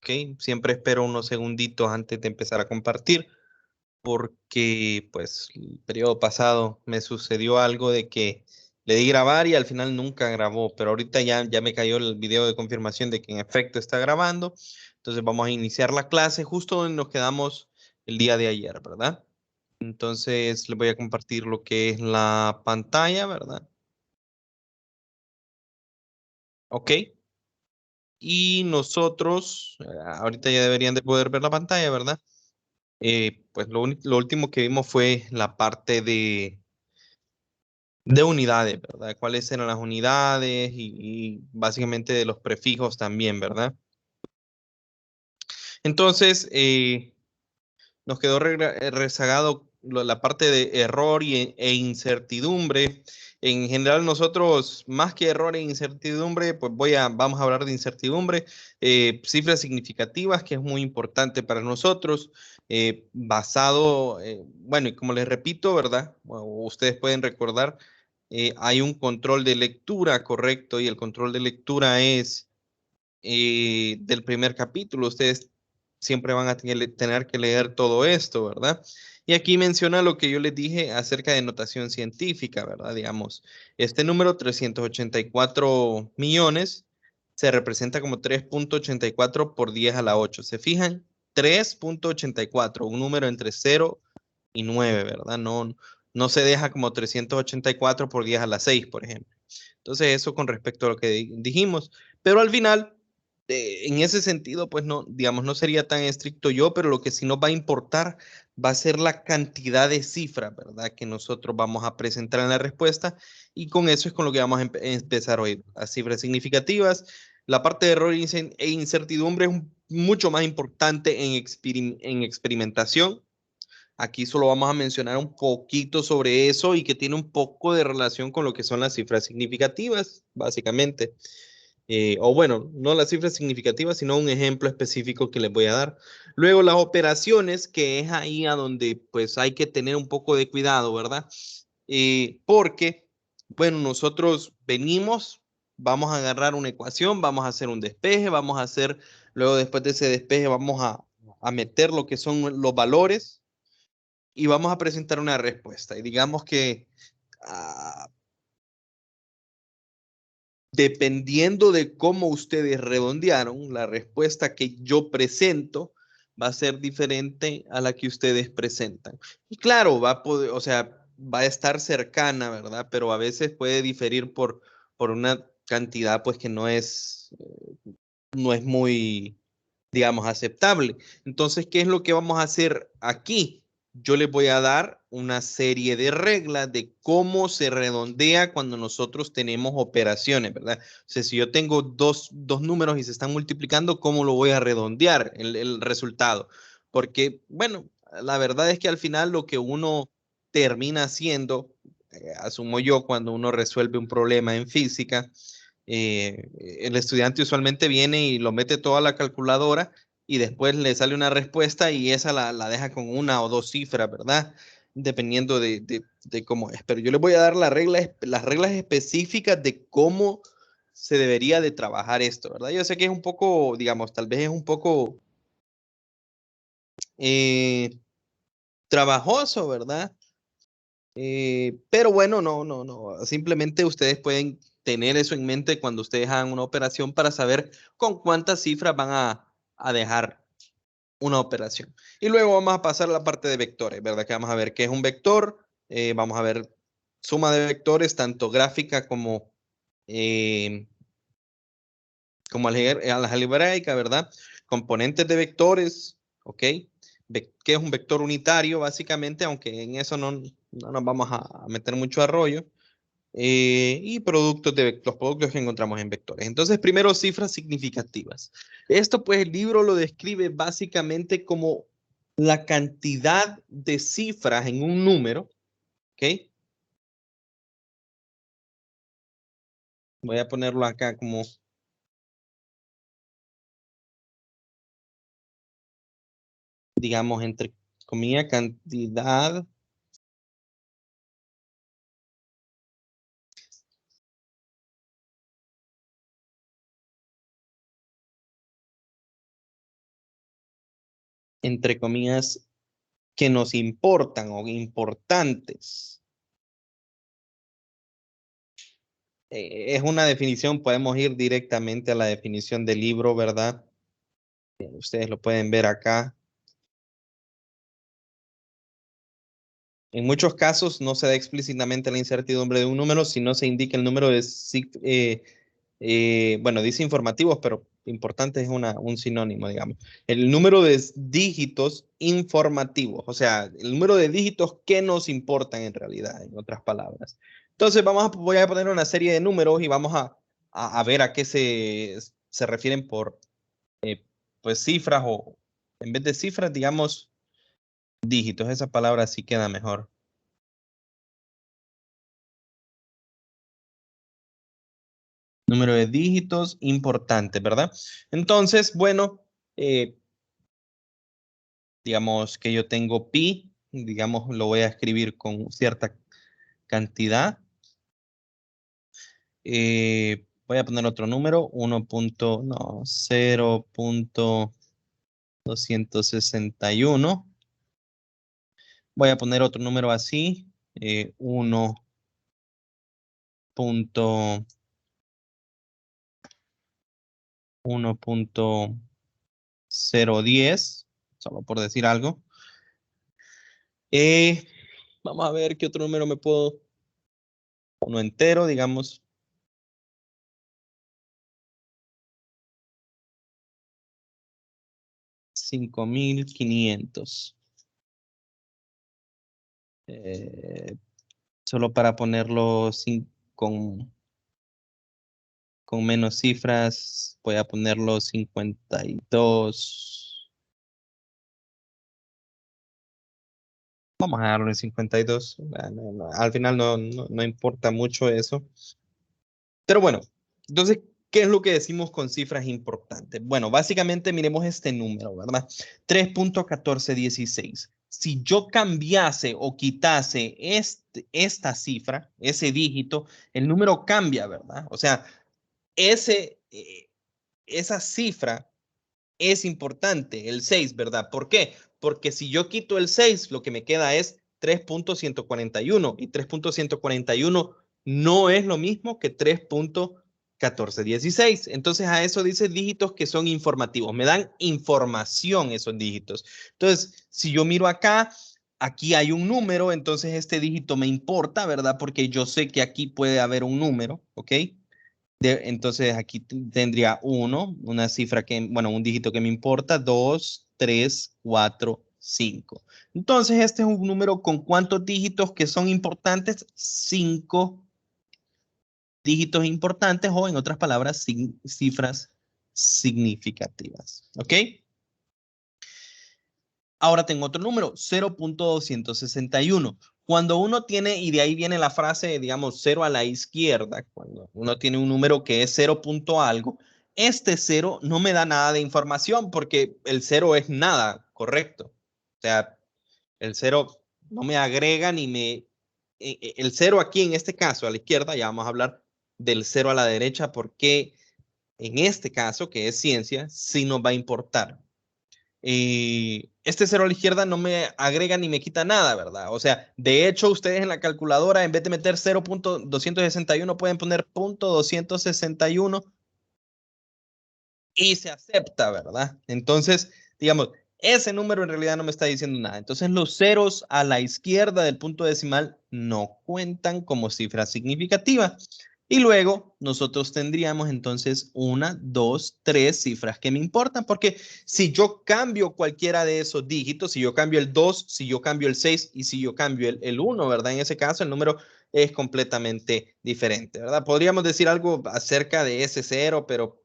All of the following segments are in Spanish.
¿ok? Siempre espero unos segunditos antes de empezar a compartir, porque pues el periodo pasado me sucedió algo de que le di grabar y al final nunca grabó, pero ahorita ya me cayó el video de confirmación de que en efecto está grabando. Entonces vamos a iniciar la clase justo donde nos quedamos el día de ayer, ¿verdad? Entonces les voy a compartir lo que es la pantalla, ¿verdad? Ok. Y nosotros, ahorita ya deberían de poder ver la pantalla, ¿verdad? Pues lo último que vimos fue la parte de unidades, ¿verdad? ¿Cuáles eran las unidades y básicamente de los prefijos también, ¿verdad? Entonces, nos quedó rezagado la parte de error e incertidumbre. En general, nosotros, más que error e incertidumbre, pues vamos a hablar de incertidumbre, cifras significativas, que es muy importante para nosotros, basado, bueno, y como les repito, ¿verdad? O ustedes pueden recordar, hay un control de lectura, correcto, y el control de lectura es del primer capítulo. Ustedes siempre van a tener que leer todo esto, ¿verdad? Y aquí menciona lo que yo les dije acerca de notación científica, ¿verdad? Digamos, este número 384 millones se representa como 3.84 por 10 a la 8. ¿Se fijan? 3.84, un número entre 0 y 9, ¿verdad? No se deja como 384 por 10 a la 6, por ejemplo. Entonces, eso con respecto a lo que dijimos. Pero al final, en ese sentido, pues no, digamos, no sería tan estricto yo, pero lo que sí nos va a importar va a ser la cantidad de cifras, ¿verdad? Que nosotros vamos a presentar en la respuesta y con eso es con lo que vamos a empezar hoy. Las cifras significativas, la parte de error e incertidumbre es mucho más importante en experimentación. Aquí solo vamos a mencionar un poquito sobre eso y que tiene un poco de relación con lo que son las cifras significativas, básicamente. O bueno, no las cifras significativas, sino un ejemplo específico que les voy a dar. Luego las operaciones, que es ahí a donde pues hay que tener un poco de cuidado, ¿verdad? Porque, bueno, nosotros venimos, vamos a agarrar una ecuación, vamos a hacer un despeje, vamos a hacer, luego después de ese despeje vamos a meter lo que son los valores y vamos a presentar una respuesta. Y digamos que ah, dependiendo de cómo ustedes redondearon, la respuesta que yo presento va a ser diferente a la que ustedes presentan. Y claro, va a poder, o sea, va a estar cercana, ¿verdad? Pero a veces puede diferir por una cantidad, pues que no es muy, digamos, aceptable. Entonces, ¿qué es lo que vamos a hacer aquí? Yo les voy a dar una serie de reglas de cómo se redondea cuando nosotros tenemos operaciones, ¿verdad? O sea, si yo tengo dos números y se están multiplicando, ¿cómo lo voy a redondear el resultado? Porque, bueno, la verdad es que al final lo que uno termina haciendo, asumo yo, cuando uno resuelve un problema en física, el estudiante usualmente viene y lo mete toda la calculadora y después le sale una respuesta y esa la deja con una o dos cifras, ¿verdad? Dependiendo de cómo es. Pero yo les voy a dar las reglas específicas de cómo se debería de trabajar esto, ¿verdad? Yo sé que es un poco, digamos, tal vez es un poco eh, trabajoso, ¿verdad? Pero bueno, no. Simplemente ustedes pueden tener eso en mente cuando ustedes hagan una operación para saber con cuántas cifras van a dejar una operación. Y luego vamos a pasar a la parte de vectores, ¿verdad? Que vamos a ver qué es un vector. Vamos a ver suma de vectores, tanto gráfica eh, como algebraica, ¿verdad? Componentes de vectores, ¿ok? ¿Qué es un vector unitario, básicamente? Aunque en eso no nos vamos a meter mucho a rollo. Y los productos que encontramos en vectores. Entonces, primero, cifras significativas. Esto, pues, el libro lo describe básicamente como la cantidad de cifras en un número, ¿ok? Voy a ponerlo acá como, digamos, entre comillas, cantidad entre comillas, que nos importan o importantes. Es una definición, podemos ir directamente a la definición del libro, ¿verdad? Ustedes lo pueden ver acá. En muchos casos no se da explícitamente la incertidumbre de un número, sino se indica el número de, bueno, dice informativos, pero importante es un sinónimo, digamos. El número de dígitos informativos, o sea, el número de dígitos que nos importan en realidad, en otras palabras. Entonces voy a poner una serie de números y vamos a ver a qué se refieren por pues cifras o en vez de cifras, digamos, dígitos. Esa palabra sí queda mejor. Número de dígitos importante, ¿verdad? Entonces, bueno, digamos que yo tengo pi, digamos, lo voy a escribir con cierta cantidad. Voy a poner otro número, 0.261. Voy a poner otro número así, 1.010, solo por decir algo. Vamos a ver qué otro número me puedo, uno entero, digamos. 5.500. Solo para ponerlo con menos cifras, voy a ponerlo 52. Vamos a darlo en 52. Al final no importa mucho eso. Pero bueno, entonces, ¿qué es lo que decimos con cifras importantes? Bueno, básicamente miremos este número, ¿verdad? 3.1416. Si yo cambiase o quitase esta cifra, ese dígito, el número cambia, ¿verdad? O sea, esa cifra es importante, el 6, ¿verdad? ¿Por qué? Porque si yo quito el 6, lo que me queda es 3.141 y 3.141 no es lo mismo que 3.1416. Entonces a eso dice dígitos que son informativos, me dan información esos dígitos. Entonces, si yo miro acá, aquí hay un número, entonces este dígito me importa, ¿verdad? Porque yo sé que aquí puede haber un número, ¿ok? Entonces aquí tendría 1, una cifra que, bueno, un dígito que me importa, 2, 3, 4, 5. Entonces este es un número con cuántos dígitos que son importantes, 5 dígitos importantes o en otras palabras, cifras significativas. ¿Ok? Ahora tengo otro número, 0.261. Cuando uno tiene, y de ahí viene la frase, digamos, 0 a la izquierda, cuando uno tiene un número que es 0 punto algo, este 0 no me da nada de información porque el 0 es nada, correcto. O sea, el 0 no me agrega ni me... El 0 aquí en este caso a la izquierda, ya vamos a hablar del 0 a la derecha porque en este caso, que es ciencia, sí nos va a importar. Y este 0 a la izquierda no me agrega ni me quita nada, ¿verdad? O sea, de hecho, ustedes en la calculadora, en vez de meter 0.261, pueden poner .261 y se acepta, ¿verdad? Entonces, digamos, ese número en realidad no me está diciendo nada. Entonces, los ceros a la izquierda del punto decimal no cuentan como cifra significativa. Y luego nosotros tendríamos entonces 1, 2, 3 cifras que me importan, porque si yo cambio cualquiera de esos dígitos, si yo cambio el 2, si yo cambio el 6 y si yo cambio el 1, ¿verdad? En ese caso el número es completamente diferente, ¿verdad? Podríamos decir algo acerca de ese 0, pero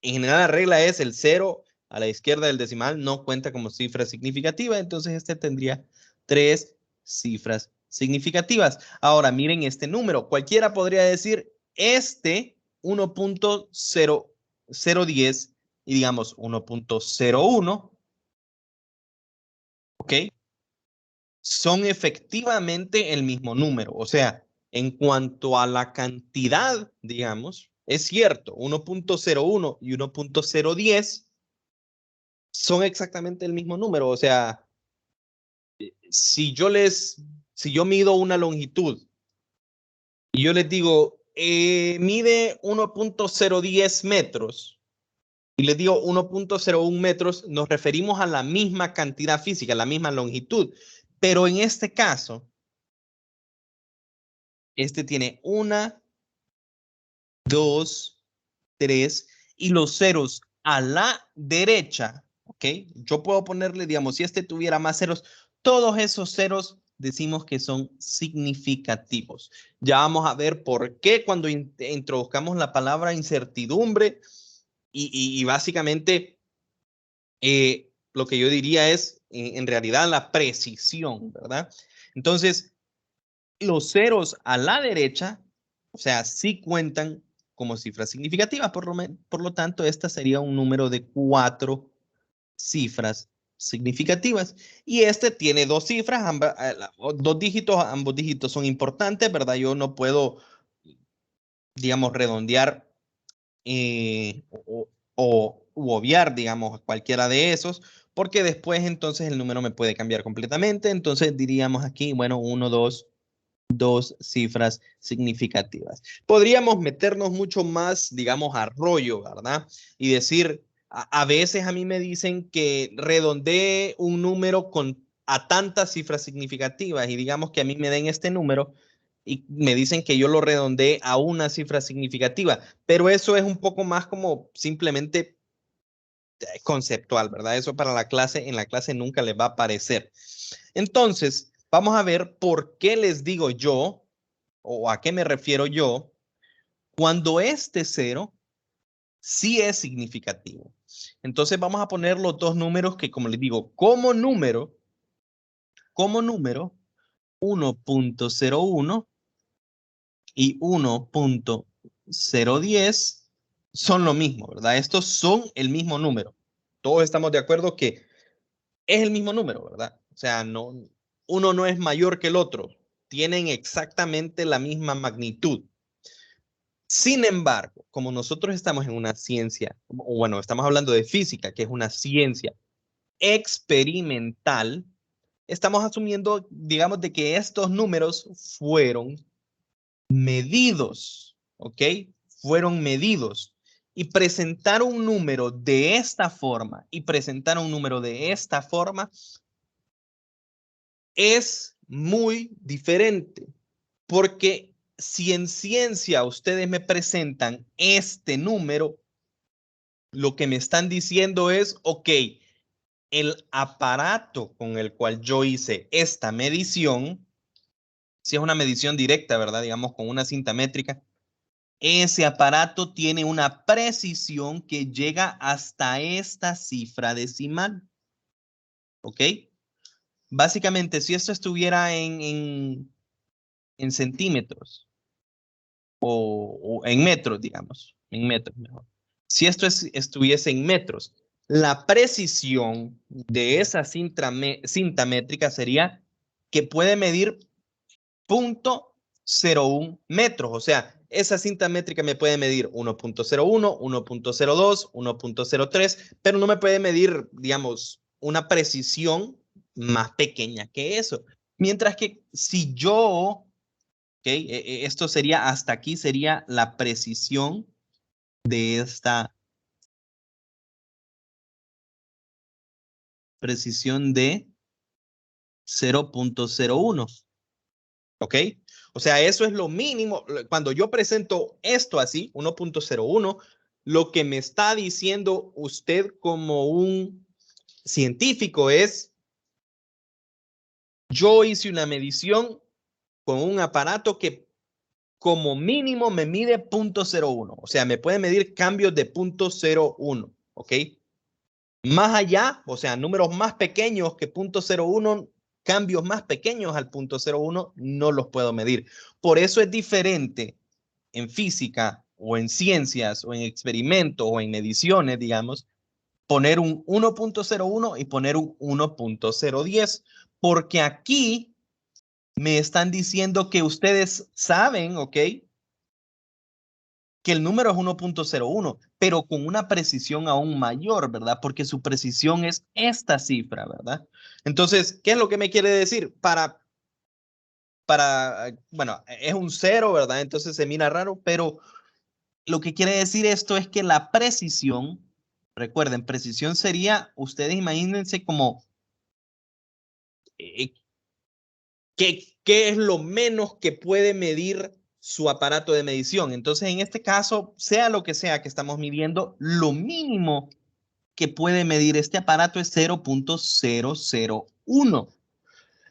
en general la regla es el 0 a la izquierda del decimal no cuenta como cifra significativa, entonces este tendría 3 cifras significativas. Ahora miren este número, cualquiera podría decir este 1.010 y digamos 1.01, ¿ok? Son efectivamente el mismo número, o sea, en cuanto a la cantidad, digamos, es cierto, 1.01 y 1.010 son exactamente el mismo número. O sea, si yo mido una longitud y yo les digo, mide 1.010 metros y les digo 1.01 metros, nos referimos a la misma cantidad física, la misma longitud. Pero en este caso, este tiene 1, 2, 3 y los ceros a la derecha, ¿ok? Yo puedo ponerle, digamos, si este tuviera más ceros, todos esos ceros decimos que son significativos. Ya vamos a ver por qué cuando introduzcamos la palabra incertidumbre y básicamente lo que yo diría es en realidad la precisión, ¿verdad? Entonces, los ceros a la derecha, o sea, sí cuentan como cifras significativas, por lo tanto, esta sería un número de 4 cifras significativas. Y este tiene 2 cifras, 2 dígitos, ambos dígitos son importantes, ¿verdad? Yo no puedo, digamos, redondear u obviar, digamos, cualquiera de esos, porque después entonces el número me puede cambiar completamente. Entonces diríamos aquí, bueno, 1, 2 cifras significativas. Podríamos meternos mucho más, digamos, a rollo, ¿verdad? Y decir, a veces a mí me dicen que redondee un número a tantas cifras significativas y digamos que a mí me den este número y me dicen que yo lo redondeé a una cifra significativa, pero eso es un poco más como simplemente conceptual, ¿verdad? Eso para la clase, en la clase nunca les va a aparecer. Entonces, vamos a ver por qué les digo yo, o a qué me refiero yo, cuando este cero sí es significativo. Entonces, vamos a poner los dos números que, como les digo, como número 1.01 y 1.010 son lo mismo, ¿verdad? Estos son el mismo número. Todos estamos de acuerdo que es el mismo número, ¿verdad? O sea, no, uno no es mayor que el otro. Tienen exactamente la misma magnitud. Sin embargo, como nosotros estamos en una ciencia, o bueno, estamos hablando de física, que es una ciencia experimental, estamos asumiendo, digamos, de que estos números fueron medidos, ¿ok? Fueron medidos. Y presentar un número de esta forma y presentar un número de esta forma es muy diferente, porque si en ciencia ustedes me presentan este número, lo que me están diciendo es, ok, el aparato con el cual yo hice esta medición, si es una medición directa, ¿verdad? Digamos, con una cinta métrica, ese aparato tiene una precisión que llega hasta esta cifra decimal, ¿ok? Básicamente, si esto estuviera en centímetros o en metros, digamos, en metros mejor. Si esto estuviese en metros, la precisión de esa cinta métrica sería que puede medir 0.01 metros. O sea, esa cinta métrica me puede medir 1.01, 1.02, 1.03, pero no me puede medir, digamos, una precisión más pequeña que eso. Mientras que si yo, esto sería, hasta aquí sería la precisión de esta precisión de 0.01, ¿ok? O sea, eso es lo mínimo. Cuando yo presento esto así, 1.01, lo que me está diciendo usted como un científico es, yo hice una medición con un aparato que como mínimo me mide 0.01. O sea, me puede medir cambios de 0.01, ¿ok? Más allá, o sea, números más pequeños que 0.01, cambios más pequeños al 0.01, no los puedo medir. Por eso es diferente en física o en ciencias o en experimentos o en mediciones, digamos, poner un 1.01 y poner un 1.010, porque aquí me están diciendo que ustedes saben, ¿ok? que el número es 1.01, pero con una precisión aún mayor, ¿verdad? Porque su precisión es esta cifra, ¿verdad? Entonces, ¿qué es lo que me quiere decir? Bueno, es un 0, ¿verdad? Entonces se mira raro, pero lo que quiere decir esto es que la precisión, recuerden, precisión sería, ustedes imagínense como, ¿qué es lo menos que puede medir su aparato de medición? Entonces, en este caso, sea lo que sea que estamos midiendo, lo mínimo que puede medir este aparato es 0.001.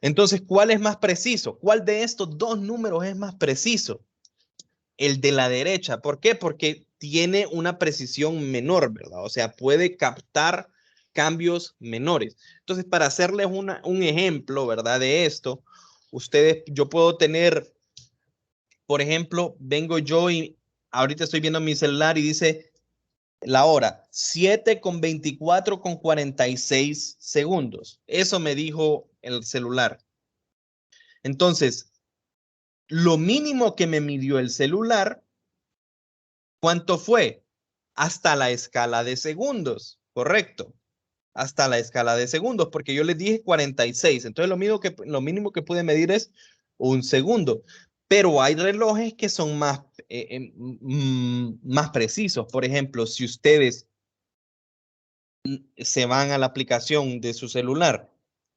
Entonces, ¿cuál es más preciso? ¿Cuál de estos dos números es más preciso? El de la derecha. ¿Por qué? Porque tiene una precisión menor, ¿verdad? O sea, puede captar cambios menores. Entonces, para hacerles un ejemplo, ¿verdad? De esto, yo puedo tener, por ejemplo, vengo yo y ahorita estoy viendo mi celular y dice la hora, 7:24:46 segundos. Eso me dijo el celular. Entonces, lo mínimo que me midió el celular, ¿cuánto fue? Hasta la escala de segundos, correcto. Hasta la escala de segundos, porque yo les dije 46. Entonces, lo mínimo que pude medir es un segundo. Pero hay relojes que son más precisos. Por ejemplo, si ustedes se van a la aplicación de su celular,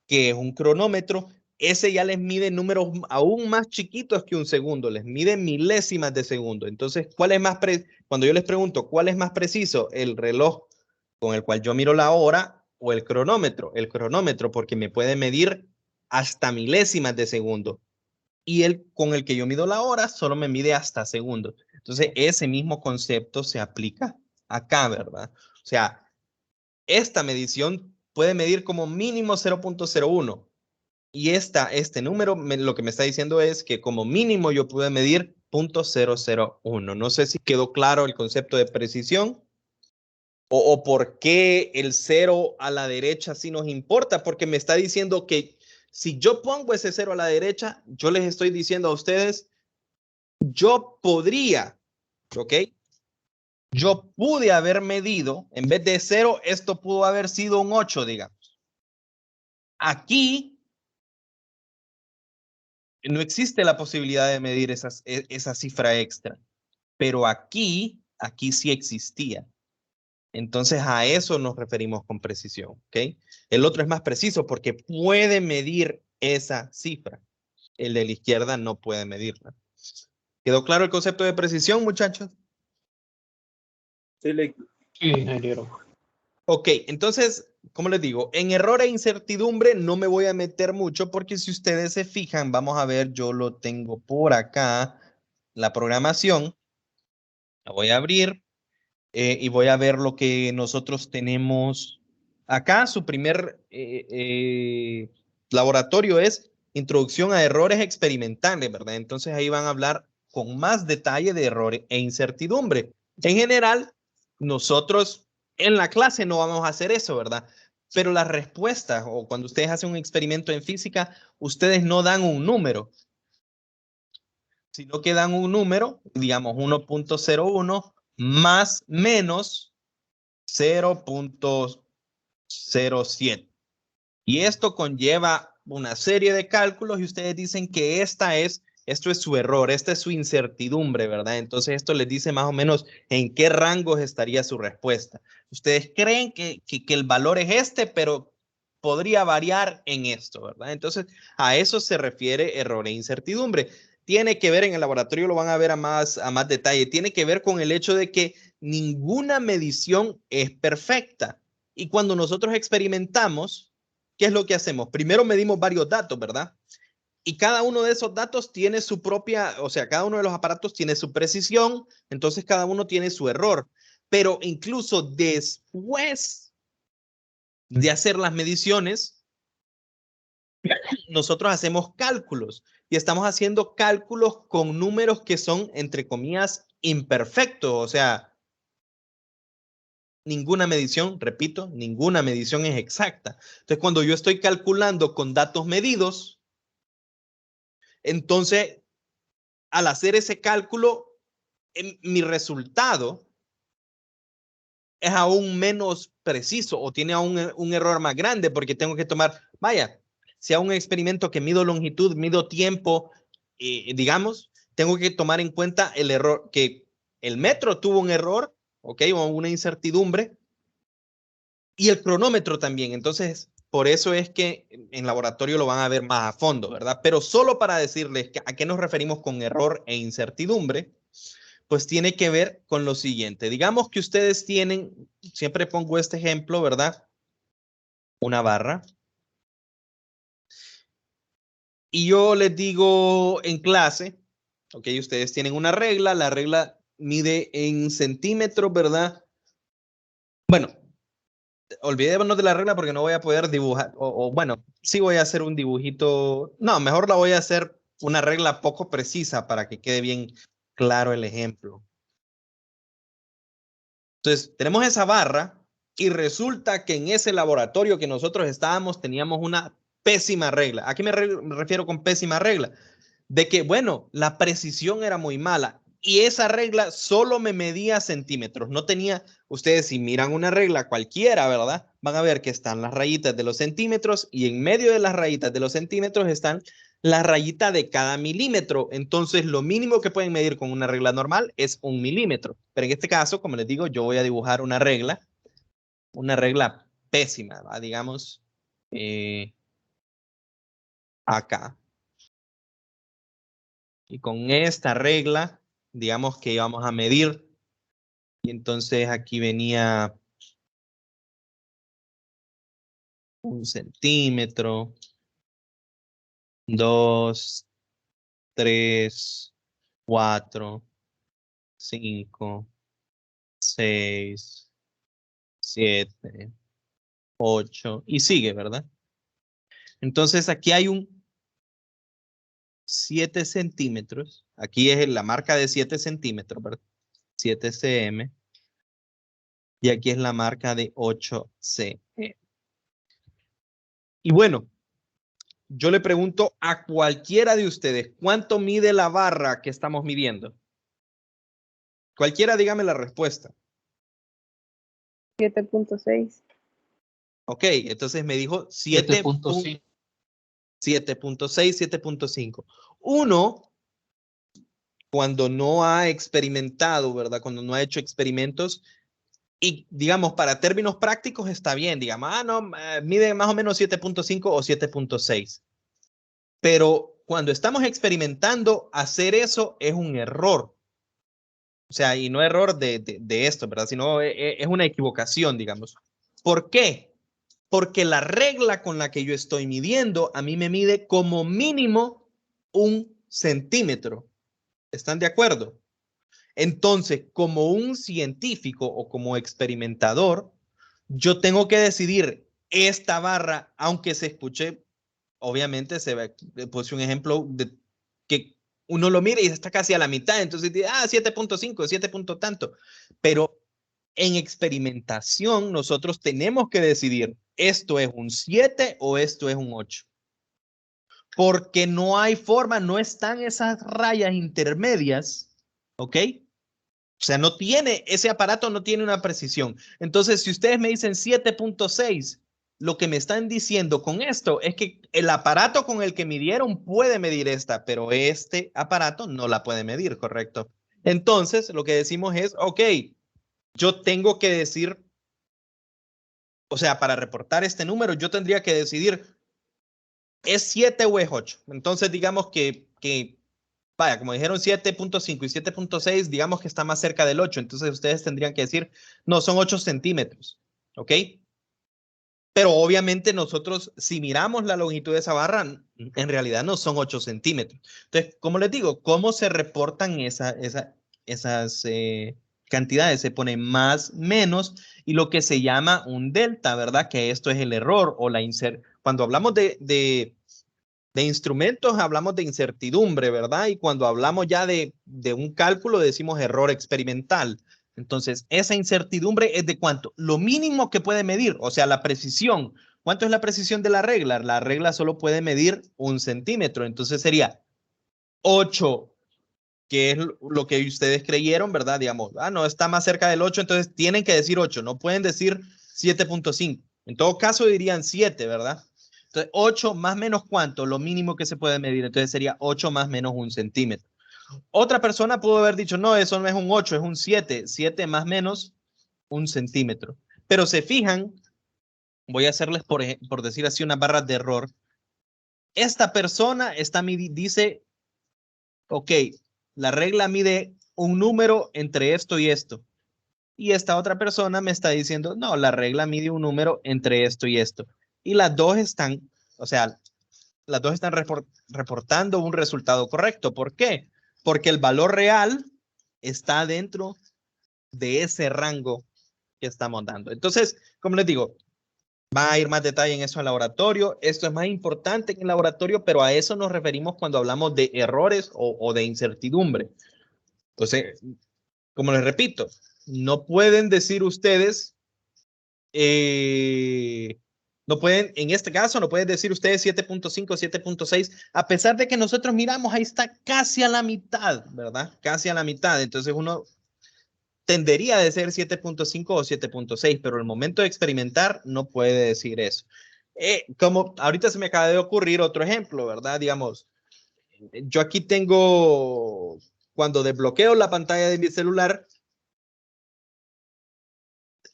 que es un cronómetro, ese ya les mide números aún más chiquitos que un segundo, les mide milésimas de segundo. Entonces, cuando yo les pregunto cuál es más preciso, el reloj con el cual yo miro la hora o el cronómetro, porque me puede medir hasta milésimas de segundo. Y el con el que yo mido la hora solo me mide hasta segundos. Entonces, ese mismo concepto se aplica acá, ¿verdad? O sea, esta medición puede medir como mínimo 0.01 y este número lo que me está diciendo es que como mínimo yo pude medir 0.001. No sé si quedó claro el concepto de precisión o por qué el 0 a la derecha sí nos importa, porque me está diciendo que si yo pongo ese 0 a la derecha, yo les estoy diciendo a ustedes, yo podría, ¿ok? Yo pude haber medido, en vez de 0, esto pudo haber sido un 8, digamos. Aquí no existe la posibilidad de medir esa cifra extra, pero aquí sí existía. Entonces a eso nos referimos con precisión, ¿ok? El otro es más preciso porque puede medir esa cifra. El de la izquierda no puede medirla. ¿Quedó claro el concepto de precisión, muchachos? Sí, ingeniero. Ok, entonces, como les digo, en error e incertidumbre no me voy a meter mucho porque si ustedes se fijan, vamos a ver, yo lo tengo por acá, la programación. La voy a abrir y voy a ver lo que nosotros tenemos acá. Su primer laboratorio es Introducción a Errores Experimentales, ¿verdad? Entonces ahí van a hablar con más detalle de errores e incertidumbre. En general, nosotros en la clase no vamos a hacer eso, ¿verdad? Pero las respuestas o cuando ustedes hacen un experimento en física, ustedes no dan un número, sino que dan un número, digamos 1.01 más menos 0.07. Y esto conlleva una serie de cálculos y ustedes dicen que esto es su error, esta es su incertidumbre, ¿verdad? Entonces esto les dice más o menos en qué rangos estaría su respuesta. Ustedes creen que el valor es este, pero podría variar en esto, ¿verdad? Entonces a eso se refiere error e incertidumbre. Tiene que ver, en el laboratorio lo van a ver a más detalle, tiene que ver con el hecho de que ninguna medición es perfecta. Y cuando nosotros experimentamos, ¿qué es lo que hacemos? Primero medimos varios datos, ¿verdad? Y cada uno de esos datos tiene su propia, o sea, cada uno de los aparatos tiene su precisión, entonces cada uno tiene su error. Pero incluso después de hacer las mediciones, nosotros hacemos cálculos y estamos haciendo cálculos con números que son, entre comillas, imperfectos, o sea, ninguna medición, repito, ninguna medición es exacta. Entonces, cuando yo estoy calculando con datos medidos, entonces, al hacer ese cálculo, mi resultado es aún menos preciso o tiene aún un error más grande porque tengo que tomar, vaya, si hago un experimento que mido longitud, mido tiempo, digamos, tengo que tomar en cuenta el error, que el metro tuvo un error, ¿ok? O una incertidumbre, y el cronómetro también. Entonces, por eso es que en laboratorio lo van a ver más a fondo, ¿verdad? Pero solo para decirles a qué nos referimos con error e incertidumbre, pues tiene que ver con lo siguiente. Digamos que ustedes tienen, siempre pongo este ejemplo, ¿verdad? Una barra. Y yo les digo en clase, ok, ustedes tienen una regla, la regla mide en centímetros, ¿verdad? Bueno, olvidémonos de la regla porque no voy a poder dibujar, o bueno, sí voy a hacer un dibujito, no, mejor la voy a hacer una regla poco precisa para que quede bien claro el ejemplo. Entonces, tenemos esa barra y resulta que en ese laboratorio que nosotros estábamos teníamos una pésima regla. ¿A qué me refiero con pésima regla? De que, bueno, la precisión era muy mala y esa regla solo me medía centímetros. No tenía, ustedes si miran una regla cualquiera, ¿verdad? Van a ver que están las rayitas de los centímetros y en medio de las rayitas de los centímetros están la rayita de cada milímetro. Entonces, lo mínimo que pueden medir con una regla normal es 1 milímetro. Pero en este caso, como les digo, yo voy a dibujar una regla pésima, ¿va? Digamos, acá. Y con esta regla, digamos que íbamos a medir. Y entonces aquí venía 1 centímetro, 2, 3, 4, 5, 6, 7, 8 y sigue, ¿verdad? Entonces aquí hay un 7 centímetros. Aquí es la marca de 7 centímetros, ¿verdad? 7 cm. Y aquí es la marca de 8 cm. Y bueno, yo le pregunto a cualquiera de ustedes, ¿cuánto mide la barra que estamos midiendo? Cualquiera dígame la respuesta. 7.6. Ok, entonces me dijo 7.6, 7.5. Uno, cuando no ha experimentado, ¿verdad? Cuando no ha hecho experimentos y, digamos, para términos prácticos está bien, digamos, no, mide más o menos 7.5 o 7.6. Pero cuando estamos experimentando, hacer eso es un error. O sea, y no error de esto, ¿verdad? Sino es una equivocación, digamos. ¿Por qué? Porque la regla con la que yo estoy midiendo a mí me mide como mínimo 1 centímetro. ¿Están de acuerdo? Entonces, como un científico o como experimentador, yo tengo que decidir esta barra, aunque se escuche, obviamente se ve, puse un ejemplo de que uno lo mira y está casi a la mitad, entonces dice, 7.5, 7 punto tanto, pero en experimentación nosotros tenemos que decidir, ¿esto es un 7 o esto es un 8? Porque no hay forma, no están esas rayas intermedias, ¿ok? O sea, no tiene, ese aparato no tiene una precisión. Entonces, si ustedes me dicen 7.6, lo que me están diciendo con esto es que el aparato con el que midieron puede medir esta, pero este aparato no la puede medir, ¿correcto? Entonces, lo que decimos es, ok, yo tengo que decir, o sea, para reportar este número, yo tendría que decidir, ¿es 7 o es 8? Entonces, digamos que vaya, como dijeron 7.5 y 7.6, digamos que está más cerca del 8. Entonces ustedes tendrían que decir, no, son 8 centímetros. ¿Ok? Pero obviamente nosotros, si miramos la longitud de esa barra, en realidad no son 8 centímetros. Entonces, como les digo, ¿cómo se reportan esas cantidades? Se pone más, menos y lo que se llama un delta, ¿verdad? Que esto es el error o la Cuando hablamos de instrumentos hablamos de incertidumbre, ¿verdad? Y cuando hablamos ya de un cálculo decimos error experimental. Entonces, esa incertidumbre es de cuánto? Lo mínimo que puede medir, o sea, la precisión. ¿Cuánto es la precisión de la regla? La regla solo puede medir 1 centímetro, entonces sería 8 que es lo que ustedes creyeron, ¿verdad? Digamos, no, está más cerca del 8, entonces tienen que decir 8, no pueden decir 7.5. En todo caso dirían 7, ¿verdad? Entonces, 8 más menos ¿cuánto? Lo mínimo que se puede medir. Entonces sería 8 más menos 1 centímetro. Otra persona pudo haber dicho, no, eso no es un 8, es un 7. 7 más menos 1 centímetro. Pero se fijan, voy a hacerles por decir así unas barras de error. Esta persona dice, ok, la regla mide un número entre esto y esto. Y esta otra persona me está diciendo, no, la regla mide un número entre esto y esto. Y las dos están, o sea, las dos están reportando un resultado correcto. ¿Por qué? Porque el valor real está dentro de ese rango que estamos dando. Entonces, como les digo, va a ir más detalle en eso en laboratorio. Esto es más importante en el laboratorio, pero a eso nos referimos cuando hablamos de errores o de incertidumbre. Entonces, como les repito, no pueden decir ustedes, no pueden, en este caso, no pueden decir ustedes 7.5, 7.6, a pesar de que nosotros miramos, ahí está casi a la mitad, ¿verdad? Casi a la mitad. Entonces uno tendería a decir 7.5 o 7.6, pero el momento de experimentar no puede decir eso. Como ahorita se me acaba de ocurrir otro ejemplo, ¿verdad? Digamos, yo aquí tengo, cuando desbloqueo la pantalla de mi celular,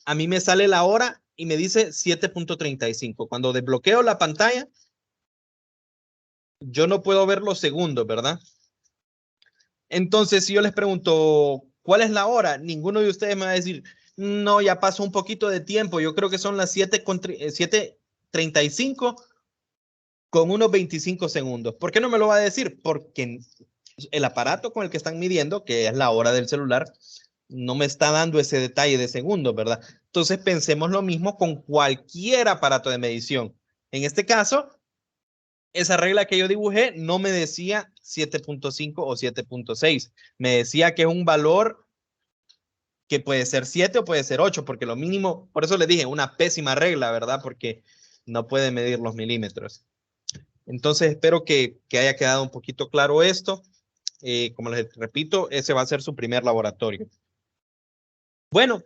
a mí me sale la hora y me dice 7.35. Cuando desbloqueo la pantalla, yo no puedo ver los segundos, ¿verdad? Entonces, si yo les pregunto, ¿cuál es la hora? Ninguno de ustedes me va a decir, no, ya pasó un poquito de tiempo. Yo creo que son las 7:35 con unos 25 segundos. ¿Por qué no me lo va a decir? Porque el aparato con el que están midiendo, que es la hora del celular, no me está dando ese detalle de segundos, ¿verdad? Entonces pensemos lo mismo con cualquier aparato de medición. En este caso, esa regla que yo dibujé no me decía 7.5 o 7.6. Me decía que es un valor que puede ser 7 o puede ser 8, porque lo mínimo, por eso les dije, una pésima regla, ¿verdad? Porque no puede medir los milímetros. Entonces espero que haya quedado un poquito claro esto. Como les repito, ese va a ser su primer laboratorio. Bueno,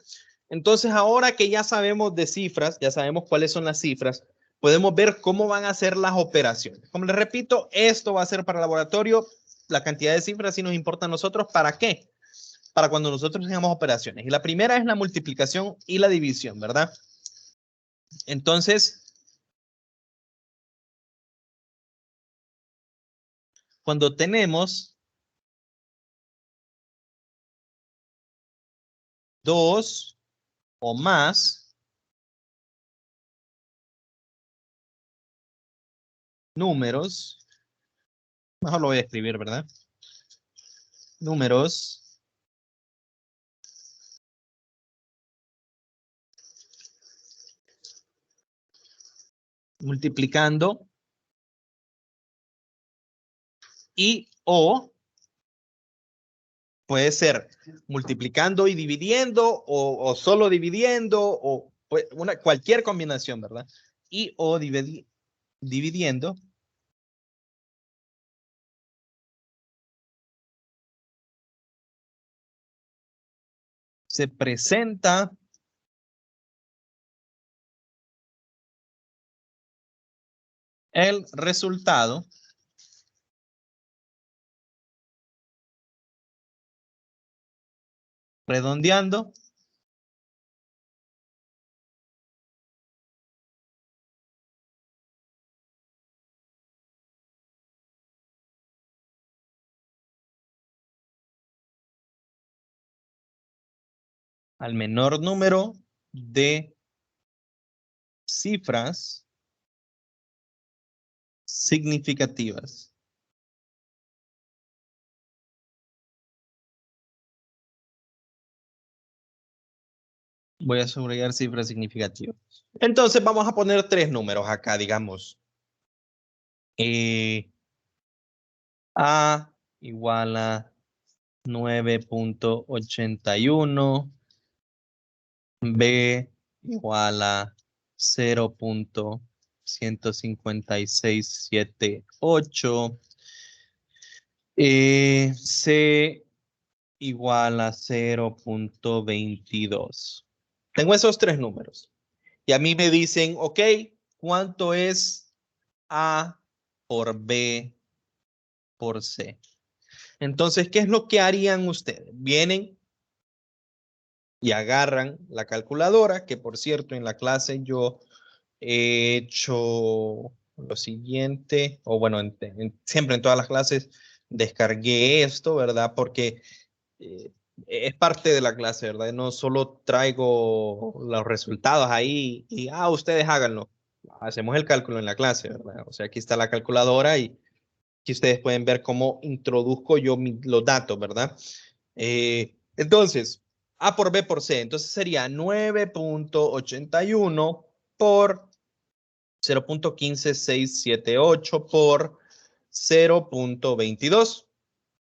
entonces ahora que ya sabemos de cifras, ya sabemos cuáles son las cifras, podemos ver cómo van a ser las operaciones. Como les repito, esto va a ser para el laboratorio. La cantidad de cifras sí nos importa a nosotros. ¿Para qué? Para cuando nosotros hagamos operaciones. Y la primera es la multiplicación y la división, ¿verdad? Entonces, cuando tenemos 2 o más números, mejor lo voy a escribir, ¿verdad? Números multiplicando y o puede ser multiplicando y dividiendo o solo dividiendo o cualquier combinación, ¿verdad? Y o dividiendo se presenta el resultado redondeando al menor número de cifras significativas. Voy a subrayar cifras significativas. Entonces vamos a poner 3 números acá, digamos. A igual a 9.81. B igual a 0.15678. C igual a 0.22. Tengo esos tres números. Y a mí me dicen, ok, ¿cuánto es A por B por C? Entonces, ¿qué es lo que harían ustedes? Vienen y agarran la calculadora, que por cierto, en la clase yo he hecho lo siguiente, o bueno, siempre en todas las clases descargué esto, ¿verdad? Porque es parte de la clase, ¿verdad? No solo traigo los resultados ahí y, ustedes háganlo. Hacemos el cálculo en la clase, ¿verdad? O sea, aquí está la calculadora y aquí ustedes pueden ver cómo introduzco yo los datos, ¿verdad? Entonces, A por B por C. Entonces sería 9.81 por 0.15678 por 0.22.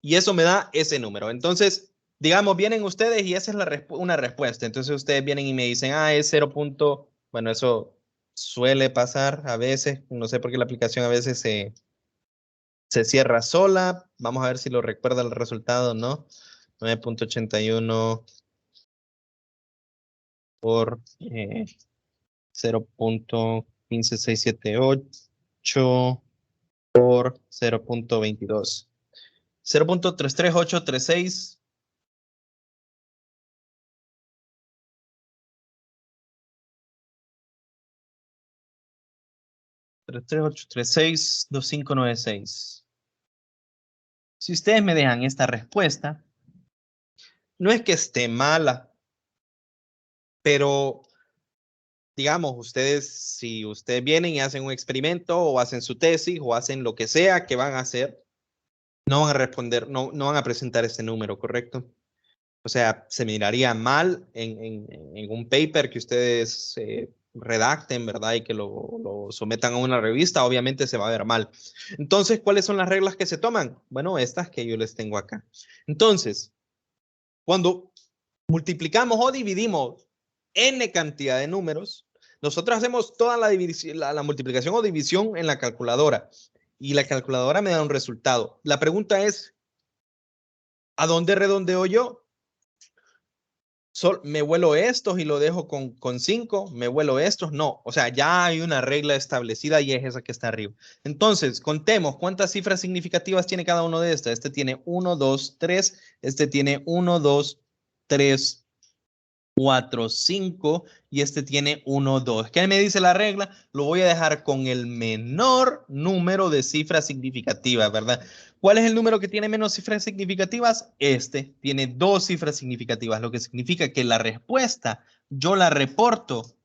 Y eso me da ese número. Entonces, digamos, vienen ustedes y esa es una respuesta. Entonces ustedes vienen y me dicen, es 0. Bueno, eso suele pasar a veces. No sé por qué la aplicación a veces se cierra sola. Vamos a ver si lo recuerda el resultado, ¿no? 9.81 por 0.15678 por 0.22. 0.33836. 338362596. Si ustedes me dejan esta respuesta, no es que esté mala, pero digamos, ustedes, si ustedes vienen y hacen un experimento o hacen su tesis o hacen lo que sea que van a hacer, no van a responder, no van a presentar este número, ¿correcto? O sea, se miraría mal en un paper que ustedes redacten, ¿verdad? Y que lo sometan a una revista, obviamente se va a ver mal. Entonces, ¿cuáles son las reglas que se toman? Bueno, estas que yo les tengo acá. Entonces, cuando multiplicamos o dividimos n cantidad de números, nosotros hacemos toda la multiplicación o división en la calculadora y la calculadora me da un resultado. La pregunta es, ¿a dónde redondeo yo? Me vuelo estos y lo dejo con 5, me vuelo estos, no. O sea, ya hay una regla establecida y es esa que está arriba. Entonces, contemos cuántas cifras significativas tiene cada uno de estas. Este tiene 1, 2, 3. Este tiene 1, 2, 3, 4, 5 y este tiene 1, 2. ¿Qué me dice la regla? Lo voy a dejar con el menor número de cifras significativas, ¿verdad? ¿Cuál es el número que tiene menos cifras significativas? Este tiene 2 cifras significativas, lo que significa que la respuesta yo la reporto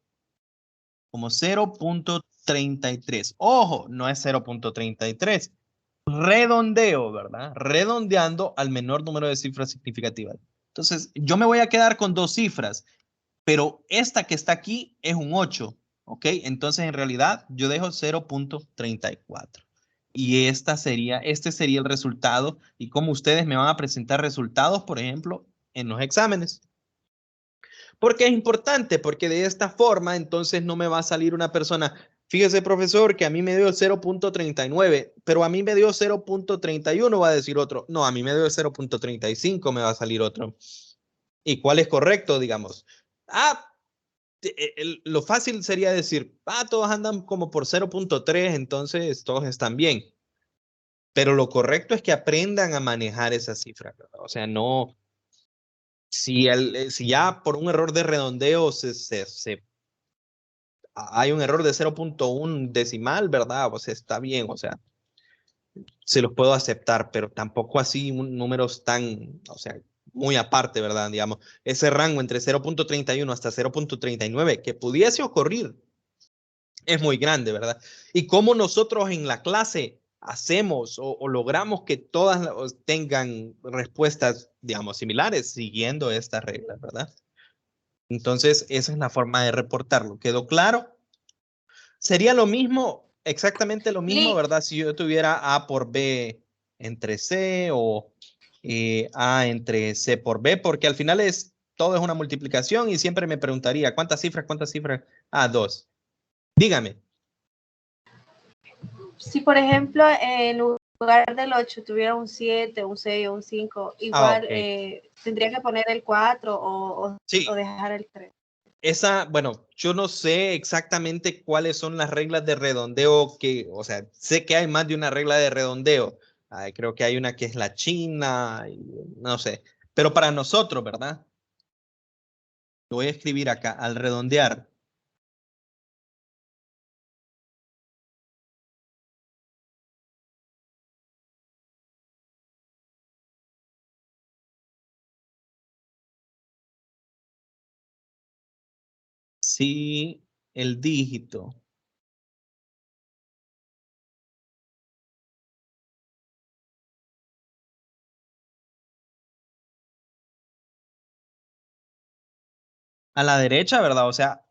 como 0.33. Ojo, no es 0.33. Redondeo, ¿verdad? Redondeando al menor número de cifras significativas. Entonces, yo me voy a quedar con 2 cifras. Pero esta que está aquí es un 8, ¿ok? Entonces, en realidad, yo dejo 0.34. Y este sería el resultado. Y como ustedes me van a presentar resultados, por ejemplo, en los exámenes. ¿Por qué es importante? Porque de esta forma, entonces, no me va a salir una persona. Fíjese, profesor, que a mí me dio 0.39, pero a mí me dio 0.31, va a decir otro. No, a mí me dio 0.35, me va a salir otro. ¿Y cuál es correcto, digamos? Lo fácil sería decir, todos andan como por 0.3, entonces todos están bien. Pero lo correcto es que aprendan a manejar esa cifra, ¿verdad? O sea, no, si ya por un error de redondeo hay un error de 0.1 decimal, ¿verdad? O sea, está bien, o sea, se los puedo aceptar, pero tampoco así números tan, o sea, muy aparte, ¿verdad? Digamos, ese rango entre 0.31 hasta 0.39 que pudiese ocurrir es muy grande, ¿verdad? Y cómo nosotros en la clase hacemos o logramos que todas tengan respuestas, digamos, similares siguiendo estas reglas, ¿verdad? Entonces, esa es la forma de reportarlo. ¿Quedó claro? Sería lo mismo, exactamente lo mismo, ¿verdad? Si yo tuviera A por B entre C o A entre C por B, porque al final todo es una multiplicación y siempre me preguntaría, ¿cuántas cifras? ¿Cuántas cifras? 2. Dígame. Si, por ejemplo, en lugar del 8 tuviera un 7, un 6 o un 5, igual tendría que poner el 4 sí. o dejar el 3. Bueno, yo no sé exactamente cuáles son las reglas de redondeo o sea, sé que hay más de una regla de redondeo. Creo que hay una que es la china, no sé. Pero para nosotros, ¿verdad? Lo voy a escribir acá, al redondear. Si el dígito a la derecha, ¿verdad? O sea,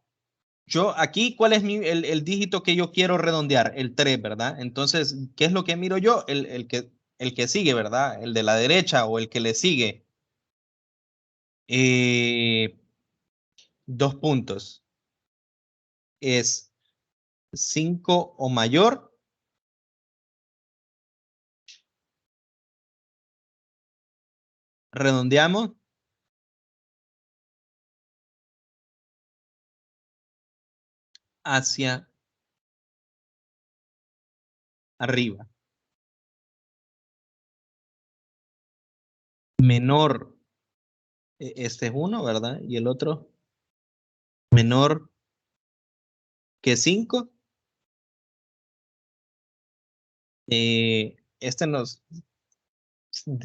yo aquí, ¿cuál es el dígito que yo quiero redondear? El 3, ¿verdad? Entonces, ¿qué es lo que miro yo? El que sigue, ¿verdad? El de la derecha o el que le sigue. 2 puntos. Es 5 o mayor. Redondeamos. Hacia arriba. Menor. Este es 1, ¿verdad? Y el otro. Menor que 5. Este nos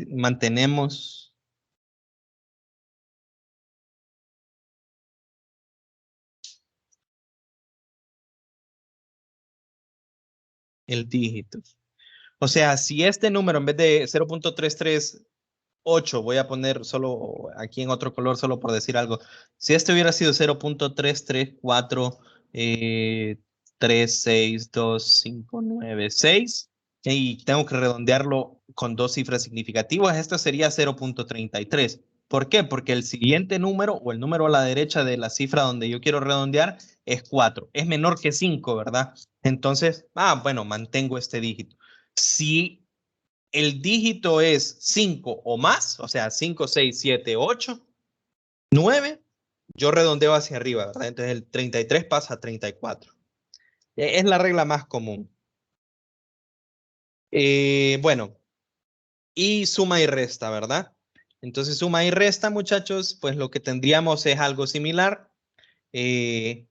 mantenemos el dígito. O sea, si este número en vez de 0.338, voy a poner solo aquí en otro color, solo por decir algo. Si este hubiera sido 0.334, 36259, y tengo que redondearlo con 2 cifras significativas, esta sería 0.33. ¿Por qué? Porque el siguiente número o el número a la derecha de la cifra donde yo quiero redondear es 4. Es menor que 5, ¿verdad? Entonces, bueno, mantengo este dígito. Si el dígito es 5 o más, o sea, 5, 6, 7, 8, 9, yo redondeo hacia arriba, ¿verdad? Entonces el 33 pasa a 34. Es la regla más común. Bueno, y suma y resta, ¿verdad? Entonces suma y resta, muchachos, pues lo que tendríamos es algo similar en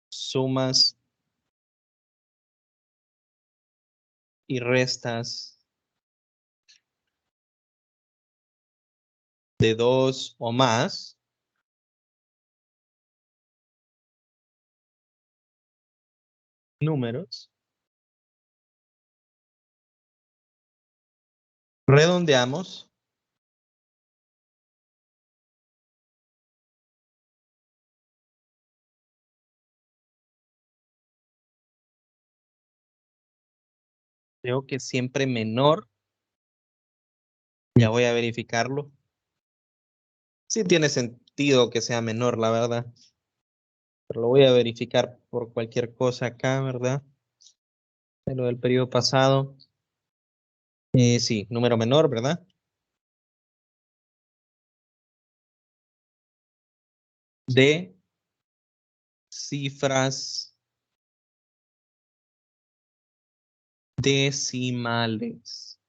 sumas y restas de 2 o más. Números. Redondeamos. Creo que siempre menor. Ya voy a verificarlo. Sí tiene sentido que sea menor, la verdad. Pero lo voy a verificar por cualquier cosa acá, ¿verdad? De lo del periodo pasado. Sí, número menor, ¿verdad? De cifras decimales.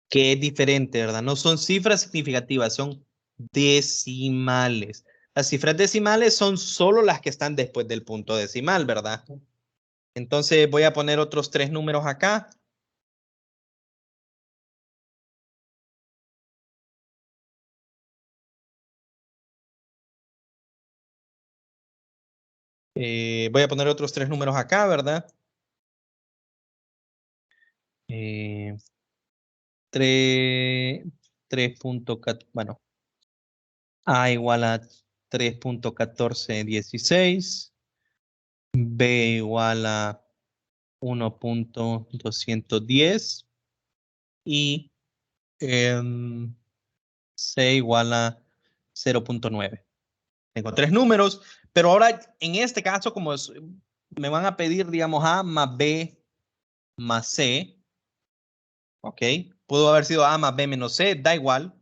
Que es diferente, ¿verdad? No son cifras significativas, son decimales. Las cifras decimales son solo las que están después del punto decimal, ¿verdad? Entonces voy a poner otros 3 números acá. Voy a poner otros 3 números acá, ¿verdad? 3.14, bueno, A igual a 3.1416, B igual a 1.210 y C igual a 0.9. Tengo 3 números, pero ahora en este caso, como me van a pedir, digamos, A más B más C. Ok. Pudo haber sido A más B menos C, da igual.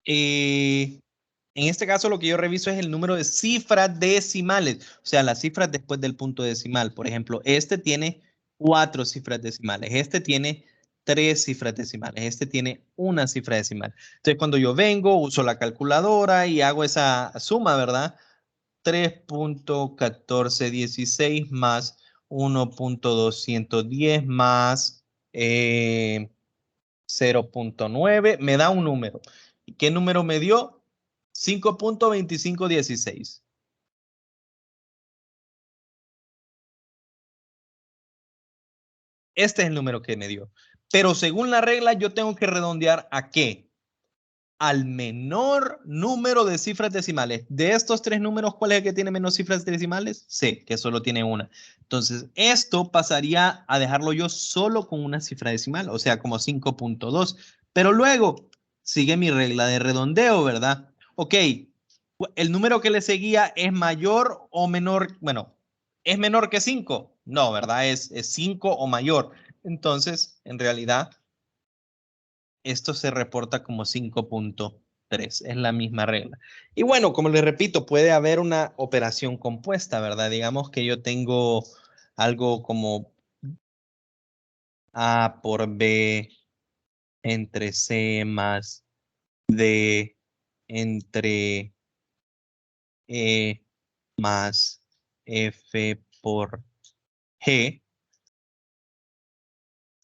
En este caso lo que yo reviso es el número de cifras decimales, o sea, las cifras después del punto decimal. Por ejemplo, este tiene 4 cifras decimales, este tiene 3 cifras decimales, este tiene una cifra decimal. Entonces, cuando yo vengo, uso la calculadora y hago esa suma, ¿verdad? 3.1416 más 1.210 más 0.9, me da un número. ¿Y qué número me dio? 5.2516. Este es el número que me dio. Pero según la regla, yo tengo que redondear ¿a qué? Al menor número de cifras decimales. De estos 3 números, ¿cuál es el que tiene menos cifras decimales? C, que solo tiene una. Entonces, esto pasaría a dejarlo yo solo con una cifra decimal, o sea, como 5.2. Pero luego sigue mi regla de redondeo, ¿verdad? Ok, el número que le seguía es mayor o menor, bueno, ¿es menor que 5? No, ¿verdad? Es 5 o mayor. Entonces, en realidad, esto se reporta como 5.3, es la misma regla. Y bueno, como les repito, puede haber una operación compuesta, ¿verdad? Digamos que yo tengo algo como A por B entre C más D entre E más F por G.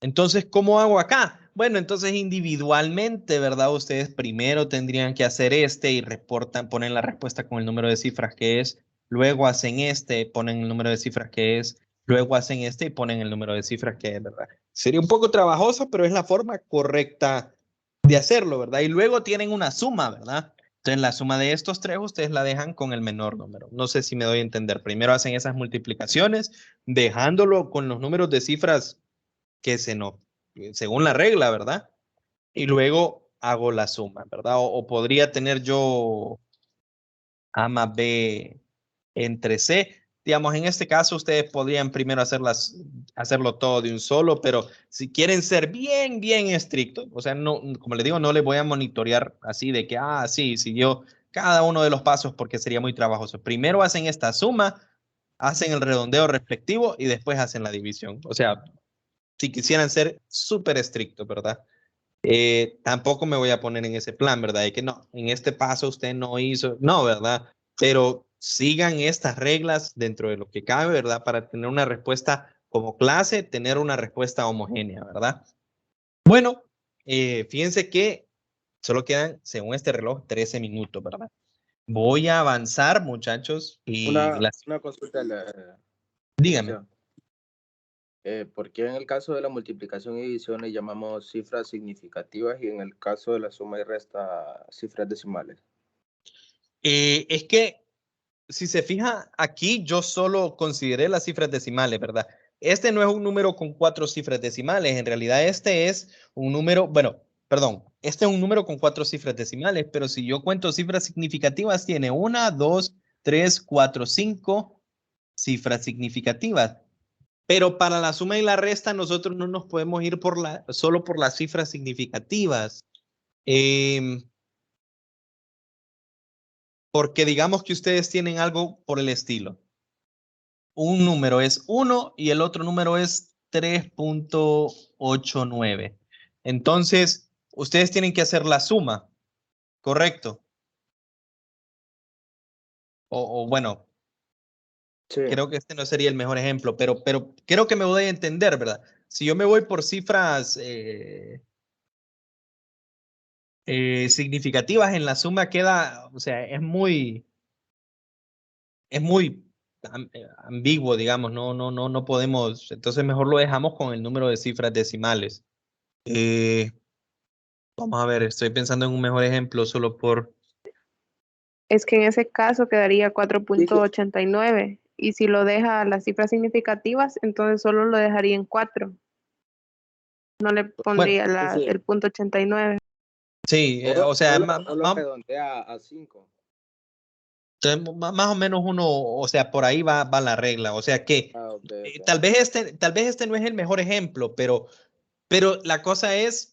Entonces, ¿cómo hago acá? Bueno, entonces individualmente, ¿verdad? Ustedes primero tendrían que hacer este y reportan, ponen la respuesta con el número de cifras que es, luego hacen este, ponen el número de cifras que es, luego hacen este y ponen el número de cifras que es, ¿verdad? Sería un poco trabajoso, pero es la forma correcta de hacerlo, ¿verdad? Y luego tienen una suma, ¿verdad? Entonces, la suma de estos 3 ustedes la dejan con el menor número. No sé si me doy a entender. Primero hacen esas multiplicaciones, dejándolo con los números de cifras que se nos, según la regla, ¿verdad? Y luego hago la suma, ¿verdad? O podría tener yo A más B entre C. Digamos, en este caso ustedes podrían primero hacerlo todo de un solo, pero si quieren ser bien, bien estrictos, o sea, no, como les digo, no les voy a monitorear así de que, sí, siguió cada uno de los pasos porque sería muy trabajoso. Primero hacen esta suma, hacen el redondeo respectivo y después hacen la división. O sea, si quisieran ser súper estrictos, ¿verdad? Tampoco me voy a poner en ese plan, ¿verdad? De que no, en este paso usted no hizo, no, ¿verdad? Pero sigan estas reglas dentro de lo que cabe, ¿verdad? Para tener una respuesta como clase, tener una respuesta homogénea, ¿verdad? Bueno, fíjense que solo quedan, según este reloj, 13 minutos, ¿verdad? Voy a avanzar, muchachos, y Una consulta. dígame. ¿Por qué en el caso de la multiplicación y división le llamamos cifras significativas y en el caso de la suma y resta cifras decimales? Es que si se fija aquí, yo solo consideré las cifras decimales, ¿verdad? Este no es un número con 4 cifras decimales. En realidad, este es un número, bueno, perdón, este es un número con 4 cifras decimales, pero si yo cuento cifras significativas, tiene 1, 2, 3, 4, 5 cifras significativas. Pero para la suma y la resta, nosotros no nos podemos ir solo por las cifras significativas. Porque digamos que ustedes tienen algo por el estilo. Un número es 1 y el otro número es 3.89. Entonces, ustedes tienen que hacer la suma, ¿correcto? O bueno, Sí. creo que este no sería el mejor ejemplo, pero creo que me voy a entender, ¿verdad? Si yo me voy por cifras significativas en la suma queda, o sea, es muy ambiguo, digamos, no podemos, entonces mejor lo dejamos con el número de cifras decimales. Vamos a ver, estoy pensando en un mejor ejemplo solo por... Es que en ese caso quedaría 4.89 y si lo deja las cifras significativas, entonces solo lo dejaría en 4. No le Bueno, pondría el punto 89. sí, o sea, O lo redondea a 5. Entonces, más o menos uno, o sea, por ahí va la regla. O sea que Ok. tal vez este no es el mejor ejemplo, pero la cosa es,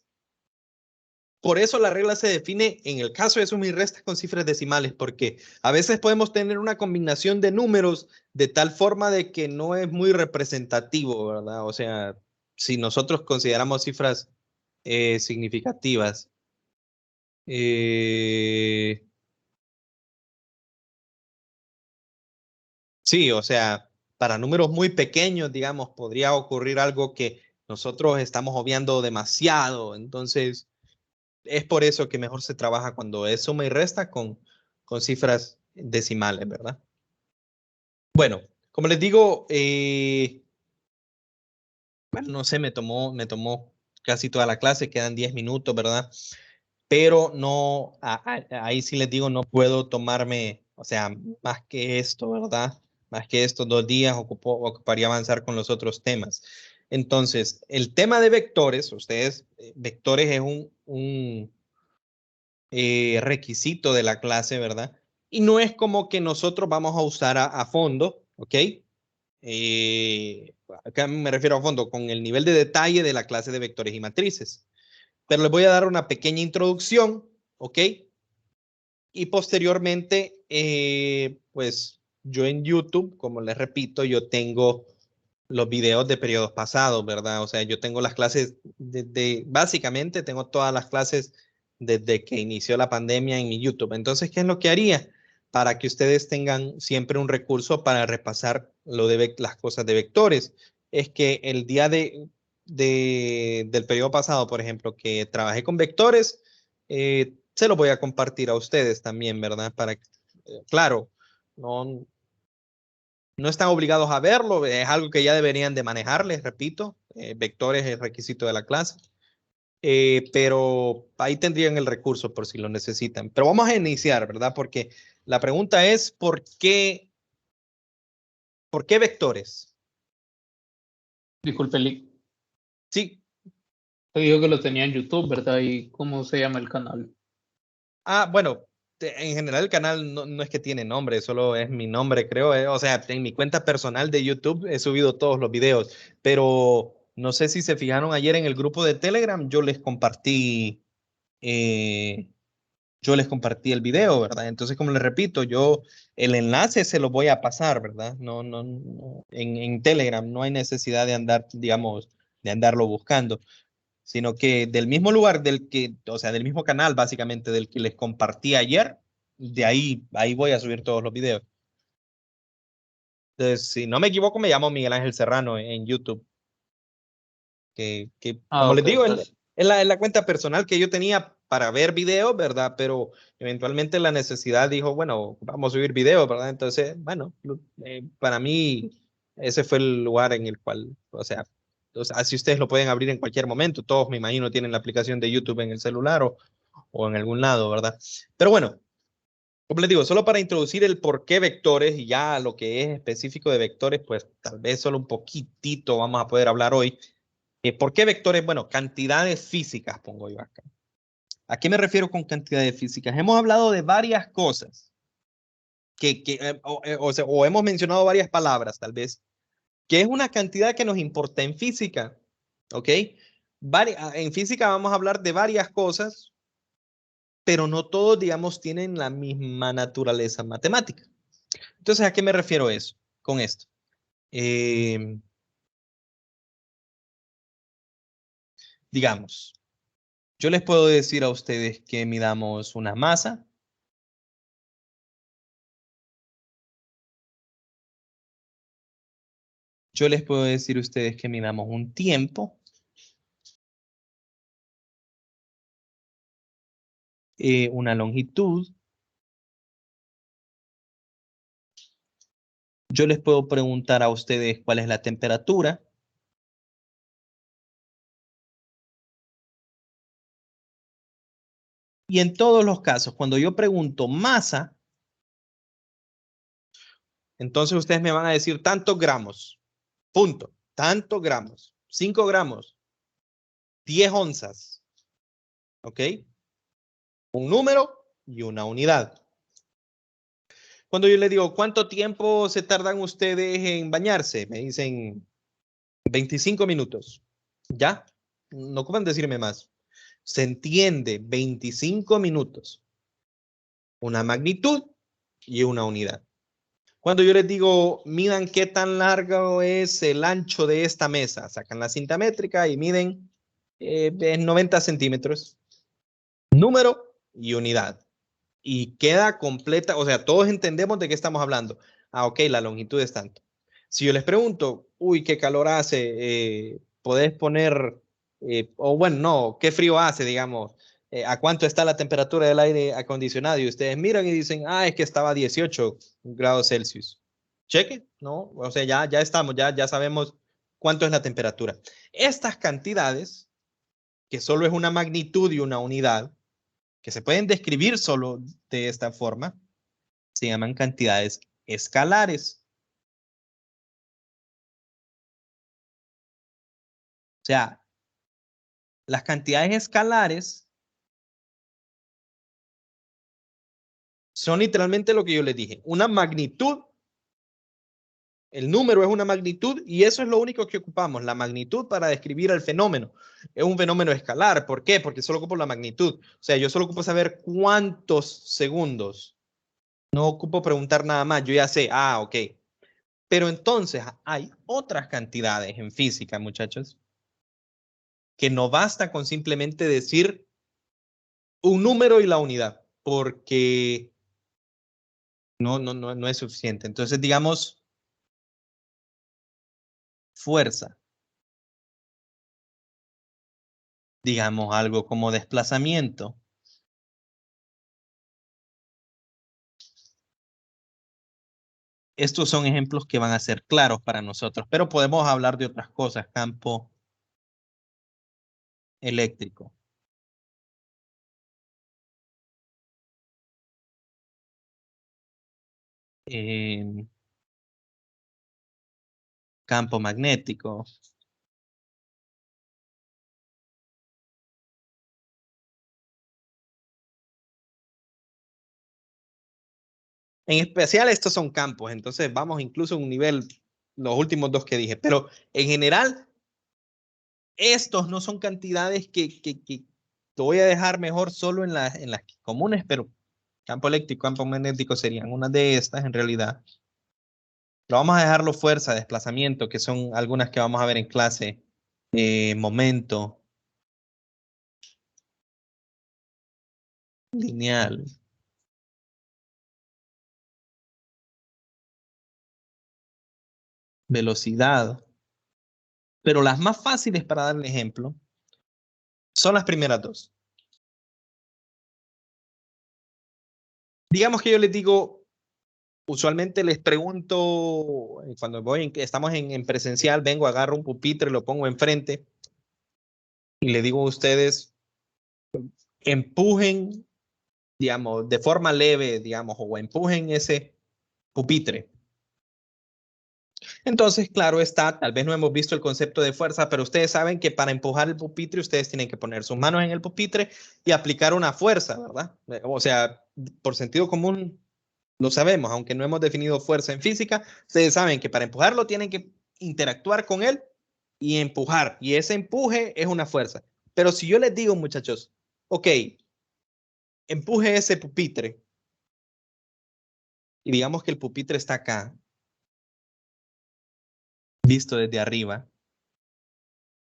por eso la regla se define en el caso de suma y resta con cifras decimales, porque a veces podemos tener una combinación de números de tal forma de que no es muy representativo, ¿verdad? O sea, si nosotros consideramos cifras significativas. Sí, o sea, para números muy pequeños, digamos, podría ocurrir algo que nosotros estamos obviando demasiado. Entonces, es por eso que mejor se trabaja cuando es suma y resta con cifras decimales, ¿verdad? Bueno, como les digo, bueno, no sé, me tomó casi toda la clase, quedan 10 minutos, ¿verdad? Pero no, ahí sí les digo, no puedo tomarme, o sea, más que esto, ¿verdad? Más que estos 2 días ocuparía avanzar con los otros temas. Entonces, el tema de vectores, ustedes, vectores es un requisito de la clase, ¿verdad? Y no es como que nosotros vamos a usar a fondo, ¿ok? Acá me refiero a fondo con el nivel de detalle de la clase de vectores y matrices. Pero les voy a dar una pequeña introducción, ¿ok? Y posteriormente, pues yo en YouTube, como les repito, yo tengo los videos de periodos pasados, ¿verdad? O sea, yo tengo las clases básicamente tengo todas las clases desde que inició la pandemia en mi YouTube. Entonces, ¿qué es lo que haría? Para que ustedes tengan siempre un recurso para repasar las cosas de vectores. Es que el día del periodo pasado, por ejemplo, que trabajé con vectores, se lo voy a compartir a ustedes también, ¿verdad? Claro, no, no están obligados a verlo, es algo que ya deberían de manejar, les repito, vectores es requisito de la clase, pero ahí tendrían el recurso por si lo necesitan. Pero vamos a iniciar, ¿verdad? Porque la pregunta es, ¿por qué vectores? Disculpe, Sí. te digo que lo tenía en YouTube, ¿verdad? ¿Y cómo se llama el canal? Bueno, en general el canal no es que tiene nombre, solo es mi nombre, creo. O sea, en mi cuenta personal de YouTube he subido todos los videos, pero no sé si se fijaron ayer en el grupo de Telegram, eh, yo les compartí el video, ¿verdad? Entonces, como les repito, yo el enlace se lo voy a pasar, ¿verdad? No, en Telegram no hay necesidad de andar, digamos, de andarlo buscando, sino que del mismo lugar o sea, del mismo canal básicamente del que les compartí ayer, de ahí voy a subir todos los videos. Entonces, si no me equivoco, me llamo Miguel Ángel Serrano en YouTube, como les Ok, digo, pues, es la cuenta personal que yo tenía para ver videos, ¿verdad? Pero eventualmente la necesidad dijo, bueno, vamos a subir videos, ¿verdad? Entonces, bueno, para mí ese fue el lugar en el cual, o sea, así ustedes lo pueden abrir en cualquier momento. Todos, me imagino, tienen la aplicación de YouTube en el celular o en algún lado, ¿verdad? Pero bueno, como les digo, solo para introducir el por qué vectores y ya lo que es específico de vectores, pues tal vez solo un poquitito vamos a poder hablar hoy. ¿Por qué vectores? Bueno, cantidades físicas pongo yo acá. ¿A qué me refiero con cantidades físicas? Hemos hablado de varias cosas o hemos mencionado varias palabras, tal vez, que es una cantidad que nos importa en física, ¿ok? En física vamos a hablar de varias cosas, pero no todos, digamos, tienen la misma naturaleza matemática. Entonces, ¿a qué me refiero con esto? Digamos, yo les puedo decir a ustedes que midamos una masa. Yo les puedo decir a ustedes que midamos un tiempo. Una longitud. Yo les puedo preguntar a ustedes cuál es la temperatura. Y en todos los casos, cuando yo pregunto masa, entonces ustedes me van a decir tantos gramos. Punto. Tantos gramos. 5 gramos. 10 onzas. ¿Ok? Un número y una unidad. Cuando yo les digo, ¿cuánto tiempo se tardan ustedes en bañarse? Me dicen 25 minutos. ¿Ya? No ocupan decirme más. Se entiende, 25 minutos. Una magnitud y una unidad. Cuando yo les digo, midan qué tan largo es el ancho de esta mesa, sacan la cinta métrica y miden 90 centímetros. Número y unidad. Y queda completa, o sea, todos entendemos de qué estamos hablando. Ah, ok, la longitud es tanto. Si yo les pregunto, uy, qué calor hace, podés poner, o bueno, no, qué frío hace, digamos, a cuánto está la temperatura del aire acondicionado, y ustedes miran y dicen, ah, es que estaba a 18 grados Celsius. Cheque, ¿no? O sea, ya estamos, ya sabemos cuánto es la temperatura. Estas cantidades, que solo es una magnitud y una unidad, que se pueden describir solo de esta forma, se llaman cantidades escalares. O sea, las cantidades escalares son literalmente lo que yo les dije, una magnitud. El número es una magnitud y eso es lo único que ocupamos, la magnitud para describir el fenómeno. Es un fenómeno escalar. ¿Por qué? Porque solo ocupo la magnitud. O sea, yo solo ocupo saber cuántos segundos. No ocupo preguntar nada más. Yo ya sé, ah, ok. Pero entonces hay otras cantidades en física, muchachos, que no basta con simplemente decir un número y la unidad, porque no es suficiente. Entonces, digamos, fuerza. Digamos algo como desplazamiento. Estos son ejemplos que van a ser claros para nosotros, pero podemos hablar de otras cosas. Campo eléctrico. Campo magnético. En especial estos son campos, entonces vamos incluso a un nivel, los últimos dos que dije, pero en general, estos no son cantidades que te voy a dejar mejor solo en las comunes, pero campo eléctrico, campo magnético serían una de estas en realidad. Lo vamos a dejarlo fuerza, desplazamiento, que son algunas que vamos a ver en clase, momento, lineal. Velocidad. Pero las más fáciles para dar el ejemplo son las primeras dos. Digamos que yo les digo, usualmente les pregunto, cuando estamos en presencial, vengo, agarro un pupitre, lo pongo enfrente y le digo a ustedes, empujen, digamos, de forma leve, digamos, o empujen ese pupitre. Entonces, claro está, tal vez no hemos visto el concepto de fuerza, pero ustedes saben que para empujar el pupitre, ustedes tienen que poner sus manos en el pupitre y aplicar una fuerza, ¿verdad? O sea, por sentido común, lo sabemos, aunque no hemos definido fuerza en física, ustedes saben que para empujarlo tienen que interactuar con él y empujar, y ese empuje es una fuerza. Pero si yo les digo, muchachos, ok, empuje ese pupitre, y digamos que el pupitre está acá, visto desde arriba,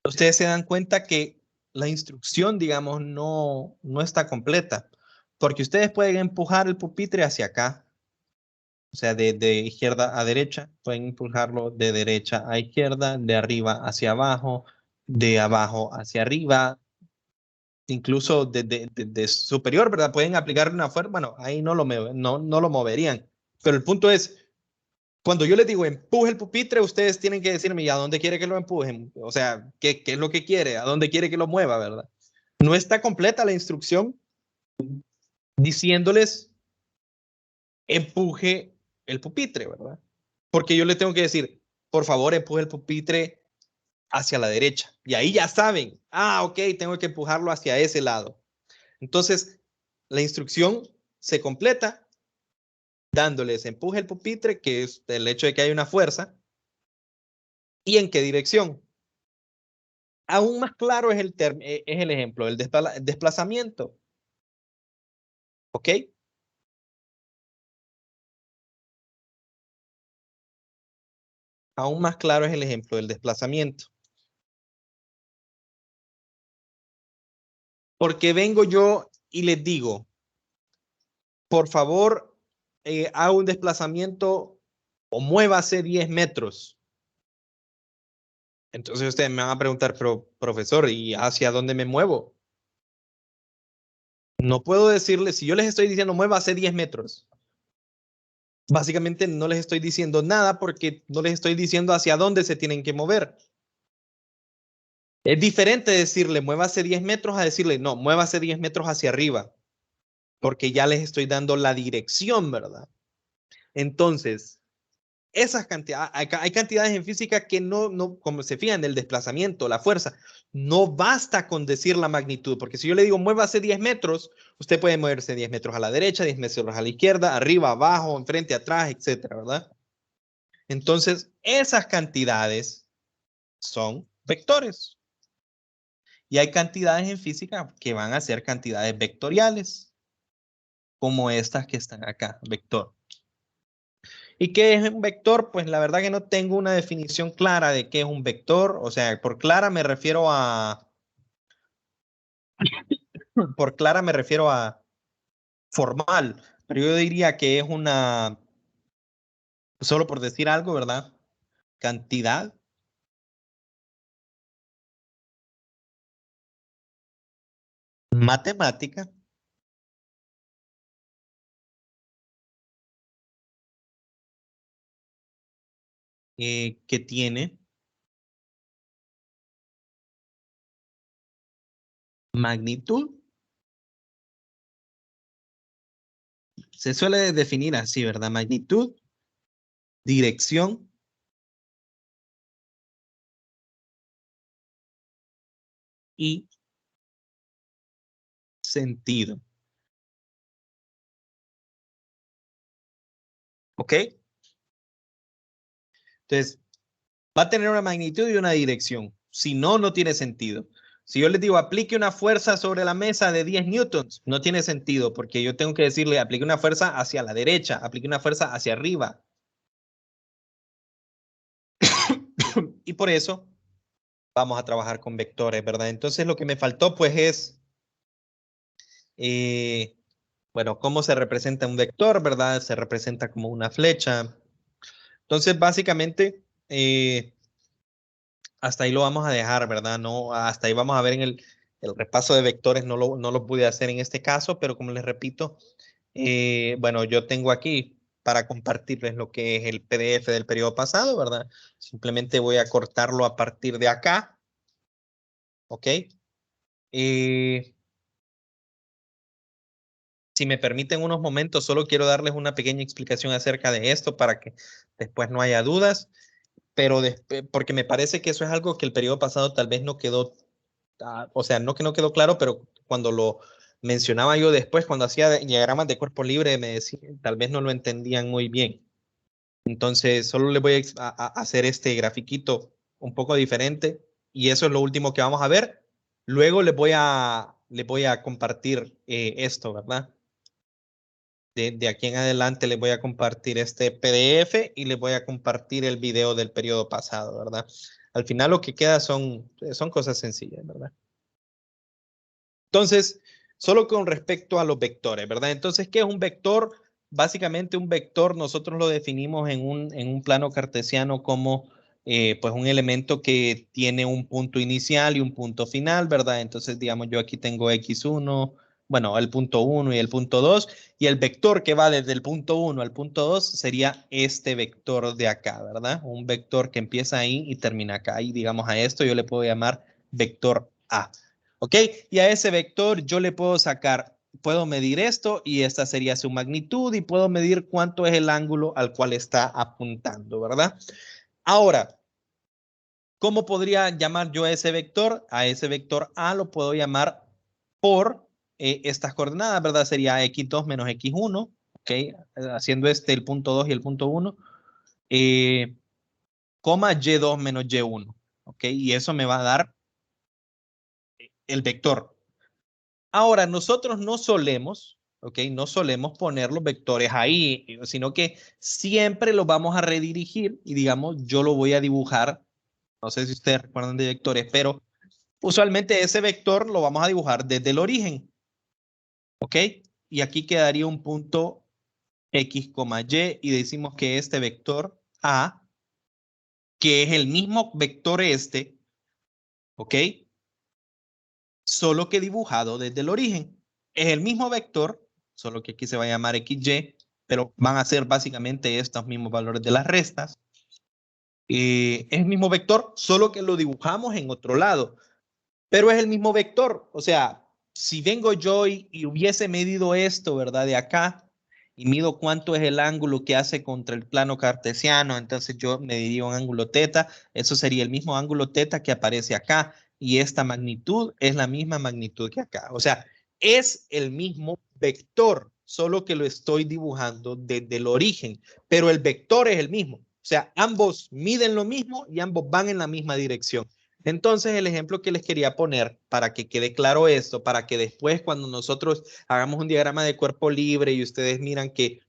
ustedes se dan cuenta que la instrucción, digamos, no está completa, porque ustedes pueden empujar el pupitre hacia acá, o sea, de izquierda a derecha, pueden empujarlo de derecha a izquierda, de arriba hacia abajo, de abajo hacia arriba, incluso de superior, ¿verdad? Pueden aplicar una fuerza, bueno, ahí no lo moverían, pero el punto es, cuando yo les digo empuje el pupitre, ustedes tienen que decirme, ¿y a dónde quiere que lo empujen? O sea, ¿qué es lo que quiere? ¿A dónde quiere que lo mueva, verdad? No está completa la instrucción diciéndoles empuje el pupitre, ¿verdad? Porque yo le tengo que decir, por favor, empuje el pupitre hacia la derecha. Y ahí ya saben, ah, ok, tengo que empujarlo hacia ese lado. Entonces, la instrucción se completa dándoles empuje al pupitre, que es el hecho de que hay una fuerza, y en qué dirección. Aún más claro es el ejemplo, el desplazamiento. ¿Ok? Aún más claro es el ejemplo del desplazamiento. Porque vengo yo y les digo, por favor, haga un desplazamiento o muévase 10 metros. Entonces ustedes me van a preguntar, pero profesor, ¿y hacia dónde me muevo? No puedo decirles, si yo les estoy diciendo muévase 10 metros, básicamente no les estoy diciendo nada porque no les estoy diciendo hacia dónde se tienen que mover. Es diferente decirle muévase 10 metros a decirle no, muévase 10 metros hacia arriba, porque ya les estoy dando la dirección, ¿verdad? Entonces, esas cantidades, hay cantidades en física que no, como se fijan, el desplazamiento, la fuerza, no basta con decir la magnitud, porque si yo le digo muévase 10 metros, usted puede moverse 10 metros a la derecha, 10 metros a la izquierda, arriba, abajo, enfrente, atrás, etcétera, ¿verdad? Entonces, esas cantidades son vectores. Y hay cantidades en física que van a ser cantidades vectoriales, como estas que están acá, vector. ¿Y qué es un vector? Pues la verdad que no tengo una definición clara de qué es un vector. O sea, por clara me refiero a... Por clara me refiero a formal. Pero yo diría que es una... Solo por decir algo, ¿verdad? Cantidad matemática que tiene magnitud. Se suele definir así, ¿verdad? Magnitud, dirección y sentido. ¿Ok? Entonces, va a tener una magnitud y una dirección. Si no, no tiene sentido. Si yo les digo aplique una fuerza sobre la mesa de 10 newtons, no tiene sentido porque yo tengo que decirle aplique una fuerza hacia la derecha, aplique una fuerza hacia arriba. Y por eso vamos a trabajar con vectores, ¿verdad? Entonces lo que me faltó pues es, bueno, cómo se representa un vector, ¿verdad? Se representa como una flecha. Entonces básicamente... hasta ahí lo vamos a dejar, ¿verdad? No, hasta ahí vamos a ver en el repaso de vectores, no lo pude hacer en este caso, pero como les repito, bueno, yo tengo aquí para compartirles lo que es el PDF del periodo pasado, ¿verdad? Simplemente voy a cortarlo a partir de acá, ¿ok? Si me permiten unos momentos, solo quiero darles una pequeña explicación acerca de esto para que después no haya dudas, pero porque me parece que eso es algo que el periodo pasado tal vez no quedó. O sea, no que no quedó claro, pero cuando lo mencionaba yo después, cuando hacía diagramas de cuerpo libre, me decía, tal vez no lo entendían muy bien. Entonces, solo les voy a hacer este grafiquito un poco diferente y eso es lo último que vamos a ver. Luego les voy a compartir esto, ¿verdad? De aquí en adelante les voy a compartir este PDF y les voy a compartir el video del periodo pasado, ¿verdad? Al final lo que queda son cosas sencillas, ¿verdad? Entonces, solo con respecto a los vectores, ¿verdad? Entonces, ¿qué es un vector? Básicamente un vector nosotros lo definimos en un plano cartesiano como pues un elemento que tiene un punto inicial y un punto final, ¿verdad? Entonces, digamos, yo aquí tengo x1, bueno, el punto 1 y el punto 2, y el vector que va desde el punto 1 al punto 2 sería este vector de acá, ¿verdad? Un vector que empieza ahí y termina acá. Y digamos a esto yo le puedo llamar vector A. ¿Ok? Y a ese vector yo le puedo sacar, puedo medir esto y esta sería su magnitud y puedo medir cuánto es el ángulo al cual está apuntando, ¿verdad? Ahora, ¿cómo podría llamar yo a ese vector? A ese vector A lo puedo llamar por estas coordenadas, ¿verdad? Sería x2 menos x1 ¿ok? Haciendo el punto 2 y el punto 1, coma Y2 menos Y1, ¿ok? Y eso me va a dar el vector. Ahora, nosotros no solemos, ¿ok? No solemos poner los vectores ahí, sino que siempre los vamos a redirigir y digamos, yo lo voy a dibujar. No sé si ustedes recuerdan de vectores, pero usualmente ese vector lo vamos a dibujar desde el origen, ¿ok? Y aquí quedaría un punto X, Y y decimos que este vector A, que es el mismo vector ¿ok? Solo que dibujado desde el origen. Es el mismo vector, solo que aquí se va a llamar XY, pero van a ser básicamente estos mismos valores de las restas. Es el mismo vector, solo que lo dibujamos en otro lado. Pero es el mismo vector. O sea, si vengo yo y hubiese medido esto, ¿verdad? De acá, y mido cuánto es el ángulo que hace contra el plano cartesiano, entonces yo mediría un ángulo teta, eso sería el mismo ángulo teta que aparece acá, y esta magnitud es la misma magnitud que acá. O sea, es el mismo vector, solo que lo estoy dibujando desde el origen, pero el vector es el mismo. O sea, ambos miden lo mismo y ambos van en la misma dirección. Entonces, el ejemplo que les quería poner para que quede claro esto, para que después cuando nosotros hagamos un diagrama de cuerpo libre y ustedes miran que,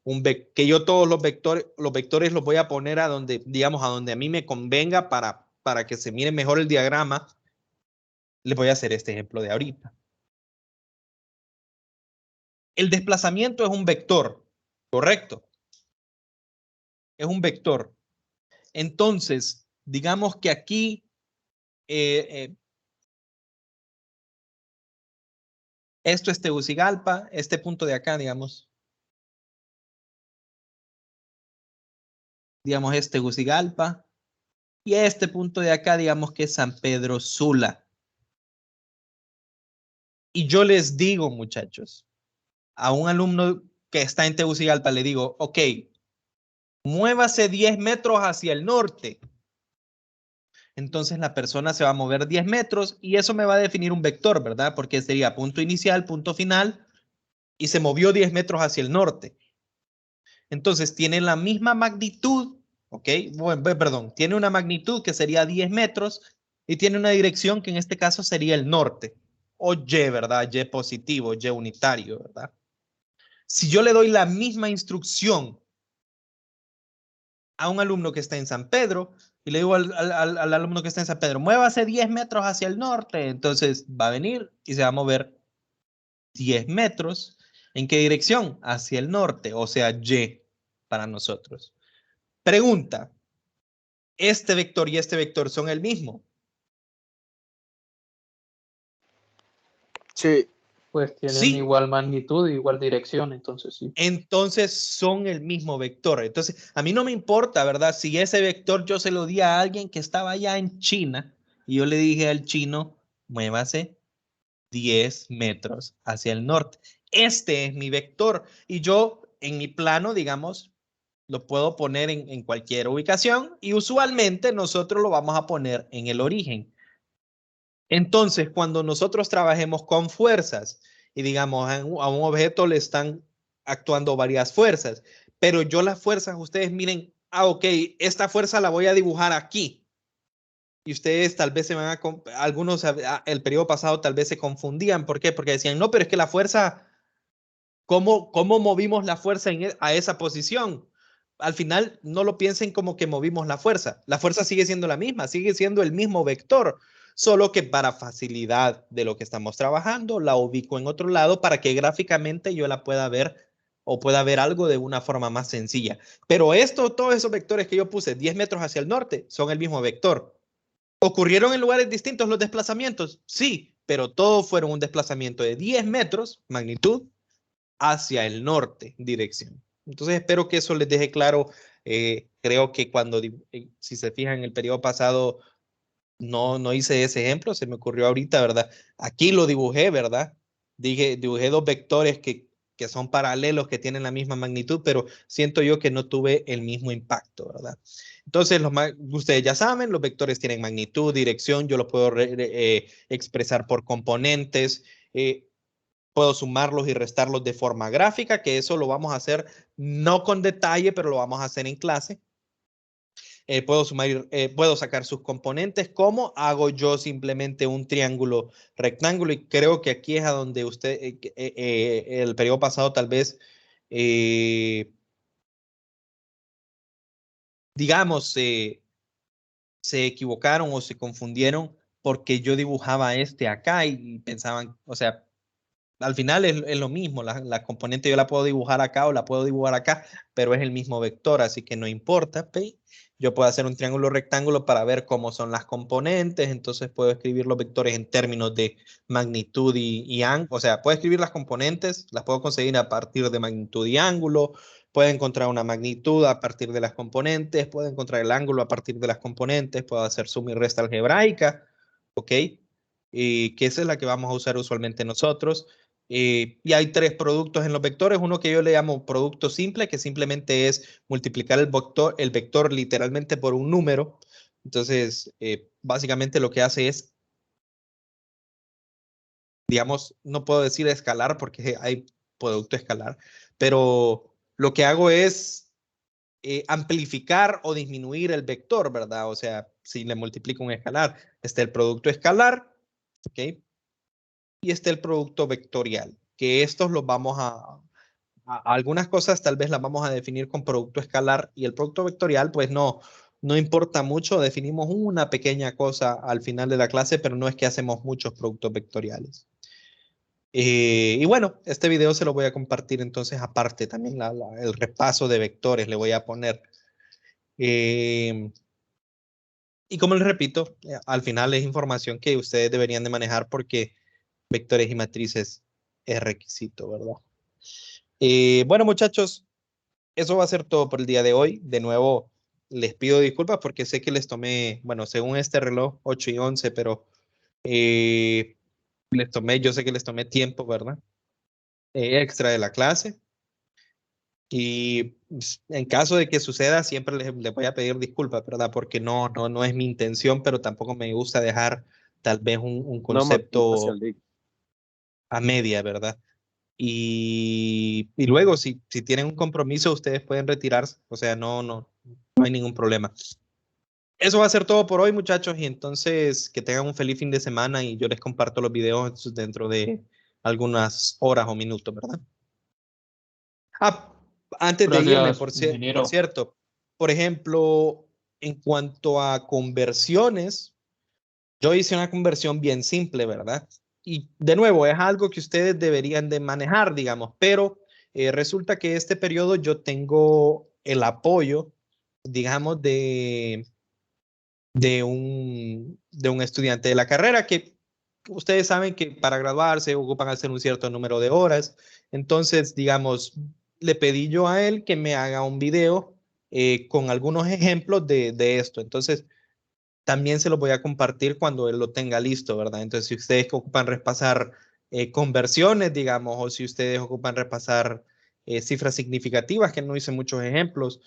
que yo todos los vectores los voy a poner a donde, digamos, a donde a mí me convenga para que se mire mejor el diagrama, les voy a hacer este ejemplo de ahorita. El desplazamiento es un vector, ¿correcto? Es un vector. Entonces, digamos que aquí esto es Tegucigalpa, este punto de acá, digamos es Tegucigalpa, y este punto de acá, digamos que es San Pedro Sula. Y yo les digo, muchachos, a un alumno que está en Tegucigalpa, le digo, ok, muévase 10 metros hacia el norte. Entonces la persona se va a mover 10 metros y eso me va a definir un vector, ¿verdad? Porque sería punto inicial, punto final, y se movió 10 metros hacia el norte. Entonces tiene la misma magnitud, ¿ok? Bueno, perdón, tiene una magnitud que sería 10 metros y tiene una dirección que en este caso sería el norte. O Y, ¿verdad? Y positivo, Y unitario, ¿verdad? Si yo le doy la misma instrucción a un alumno que está en San Pedro y le digo al alumno que está en San Pedro, muévase 10 metros hacia el norte, entonces va a venir y se va a mover 10 metros. ¿En qué dirección? Hacia el norte, o sea, Y para nosotros. Pregunta, ¿este vector y este vector son el mismo? Sí. Pues tienen Sí. igual magnitud, igual dirección, entonces sí. Entonces son el mismo vector. Entonces, a mí no me importa, ¿verdad? Si ese vector yo se lo di a alguien que estaba allá en China y yo le dije al chino, muévase 10 metros hacia el norte. Este es mi vector y yo en mi plano, digamos, lo puedo poner en cualquier ubicación y usualmente nosotros lo vamos a poner en el origen. Entonces, cuando nosotros trabajemos con fuerzas y digamos a un objeto le están actuando varias fuerzas, pero yo las fuerzas, ustedes miren, ok, esta fuerza la voy a dibujar aquí. Y ustedes tal vez se van a, algunos el periodo pasado tal vez se confundían. ¿Por qué? Porque decían, no, pero es que la fuerza, ¿cómo movimos la fuerza a esa posición? Al final no lo piensen como que movimos la fuerza. La fuerza sigue siendo la misma, sigue siendo el mismo vector, solo que para facilidad de lo que estamos trabajando, la ubico en otro lado para que gráficamente yo la pueda ver o pueda ver algo de una forma más sencilla. Pero todos esos vectores que yo puse 10 metros hacia el norte son el mismo vector. ¿Ocurrieron en lugares distintos los desplazamientos? Sí, pero todos fueron un desplazamiento de 10 metros, magnitud, hacia el norte, dirección. Entonces espero que eso les deje claro. Creo que cuando, si se fijan en el periodo pasado, no hice ese ejemplo, se me ocurrió ahorita, ¿verdad? Aquí lo dibujé, ¿verdad? Dibujé dos vectores que son paralelos, que tienen la misma magnitud, pero siento yo que no tuve el mismo impacto, ¿verdad? Entonces, ustedes ya saben, los vectores tienen magnitud, dirección, yo los puedo expresar por componentes. puedo sumarlos y restarlos de forma gráfica, que eso lo vamos a hacer no con detalle, pero lo vamos a hacer en clase. Puedo sumar, puedo sacar sus componentes. ¿Cómo hago yo simplemente un triángulo rectángulo? Y creo que aquí es a donde usted, el periodo pasado tal vez, digamos, se equivocaron o se confundieron porque yo dibujaba este acá y pensaban, o sea, al final es lo mismo, la componente yo la puedo dibujar acá o la puedo dibujar acá, pero es el mismo vector, así que no importa. Yo puedo hacer un triángulo rectángulo para ver cómo son las componentes, entonces puedo escribir los vectores en términos de magnitud y ángulo, o sea, puedo escribir las componentes, las puedo conseguir a partir de magnitud y ángulo, puedo encontrar una magnitud a partir de las componentes, puedo encontrar el ángulo a partir de las componentes, puedo hacer suma y resta algebraica, ¿ok? Y que esa es la que vamos a usar usualmente nosotros. Y hay tres productos en los vectores, uno que yo le llamo producto simple, que simplemente es multiplicar el vector literalmente por un número. Entonces, básicamente lo que hace es, digamos, no puedo decir escalar porque hay producto escalar, pero lo que hago es amplificar o disminuir el vector, ¿verdad? O sea, si le multiplico un escalar, está el producto escalar, ¿ok? Y está el producto vectorial, que estos los vamos algunas cosas tal vez las vamos a definir con producto escalar y el producto vectorial pues no importa mucho, definimos una pequeña cosa al final de la clase, pero no es que hacemos muchos productos vectoriales. Y bueno, este video se lo voy a compartir entonces aparte también el repaso de vectores le voy a poner. Y como les repito, al final es información que ustedes deberían de manejar porque vectores y matrices es requisito, ¿verdad? Bueno, muchachos, eso va a ser todo por el día de hoy. De nuevo, les pido disculpas porque sé que les tomé, bueno, según este reloj, 8:11, pero yo sé que les tomé tiempo, ¿verdad? Extra de la clase. Y pues, en caso de que suceda, siempre les voy a pedir disculpas, ¿verdad? Porque no es mi intención, pero tampoco me gusta dejar tal vez un No, concepto a media, ¿verdad? Y luego, si tienen un compromiso, ustedes pueden retirarse. O sea, no hay ningún problema. Eso va a ser todo por hoy, muchachos. Y entonces, que tengan un feliz fin de semana y yo les comparto los videos dentro de algunas horas o minutos, ¿verdad? Ah, antes de irme, Gracias, por ingeniero. cierto, por ejemplo, en cuanto a conversiones, yo hice una conversión bien simple, ¿verdad? Y de nuevo, es algo que ustedes deberían de manejar, digamos, pero resulta que este periodo yo tengo el apoyo, digamos, de un estudiante de la carrera que ustedes saben que para graduarse ocupan hacer un cierto número de horas. Entonces, digamos, le pedí yo a él que me haga un video con algunos ejemplos de esto. Entonces, también se los voy a compartir cuando él lo tenga listo, ¿verdad? Entonces, si ustedes ocupan repasar conversiones, digamos, o si ustedes ocupan repasar cifras significativas, que no hice muchos ejemplos,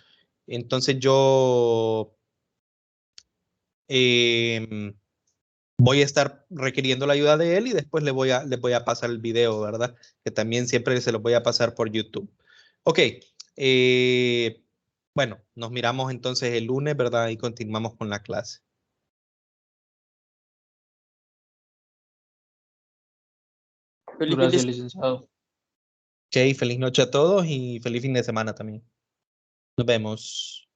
entonces yo voy a estar requiriendo la ayuda de él y después les voy a pasar el video, ¿verdad? Que también siempre se los voy a pasar por YouTube. Ok, bueno, nos miramos entonces el lunes, ¿verdad? Y continuamos con la clase. Gracias, licenciado. Ok, feliz noche a todos y feliz fin de semana también. Nos vemos.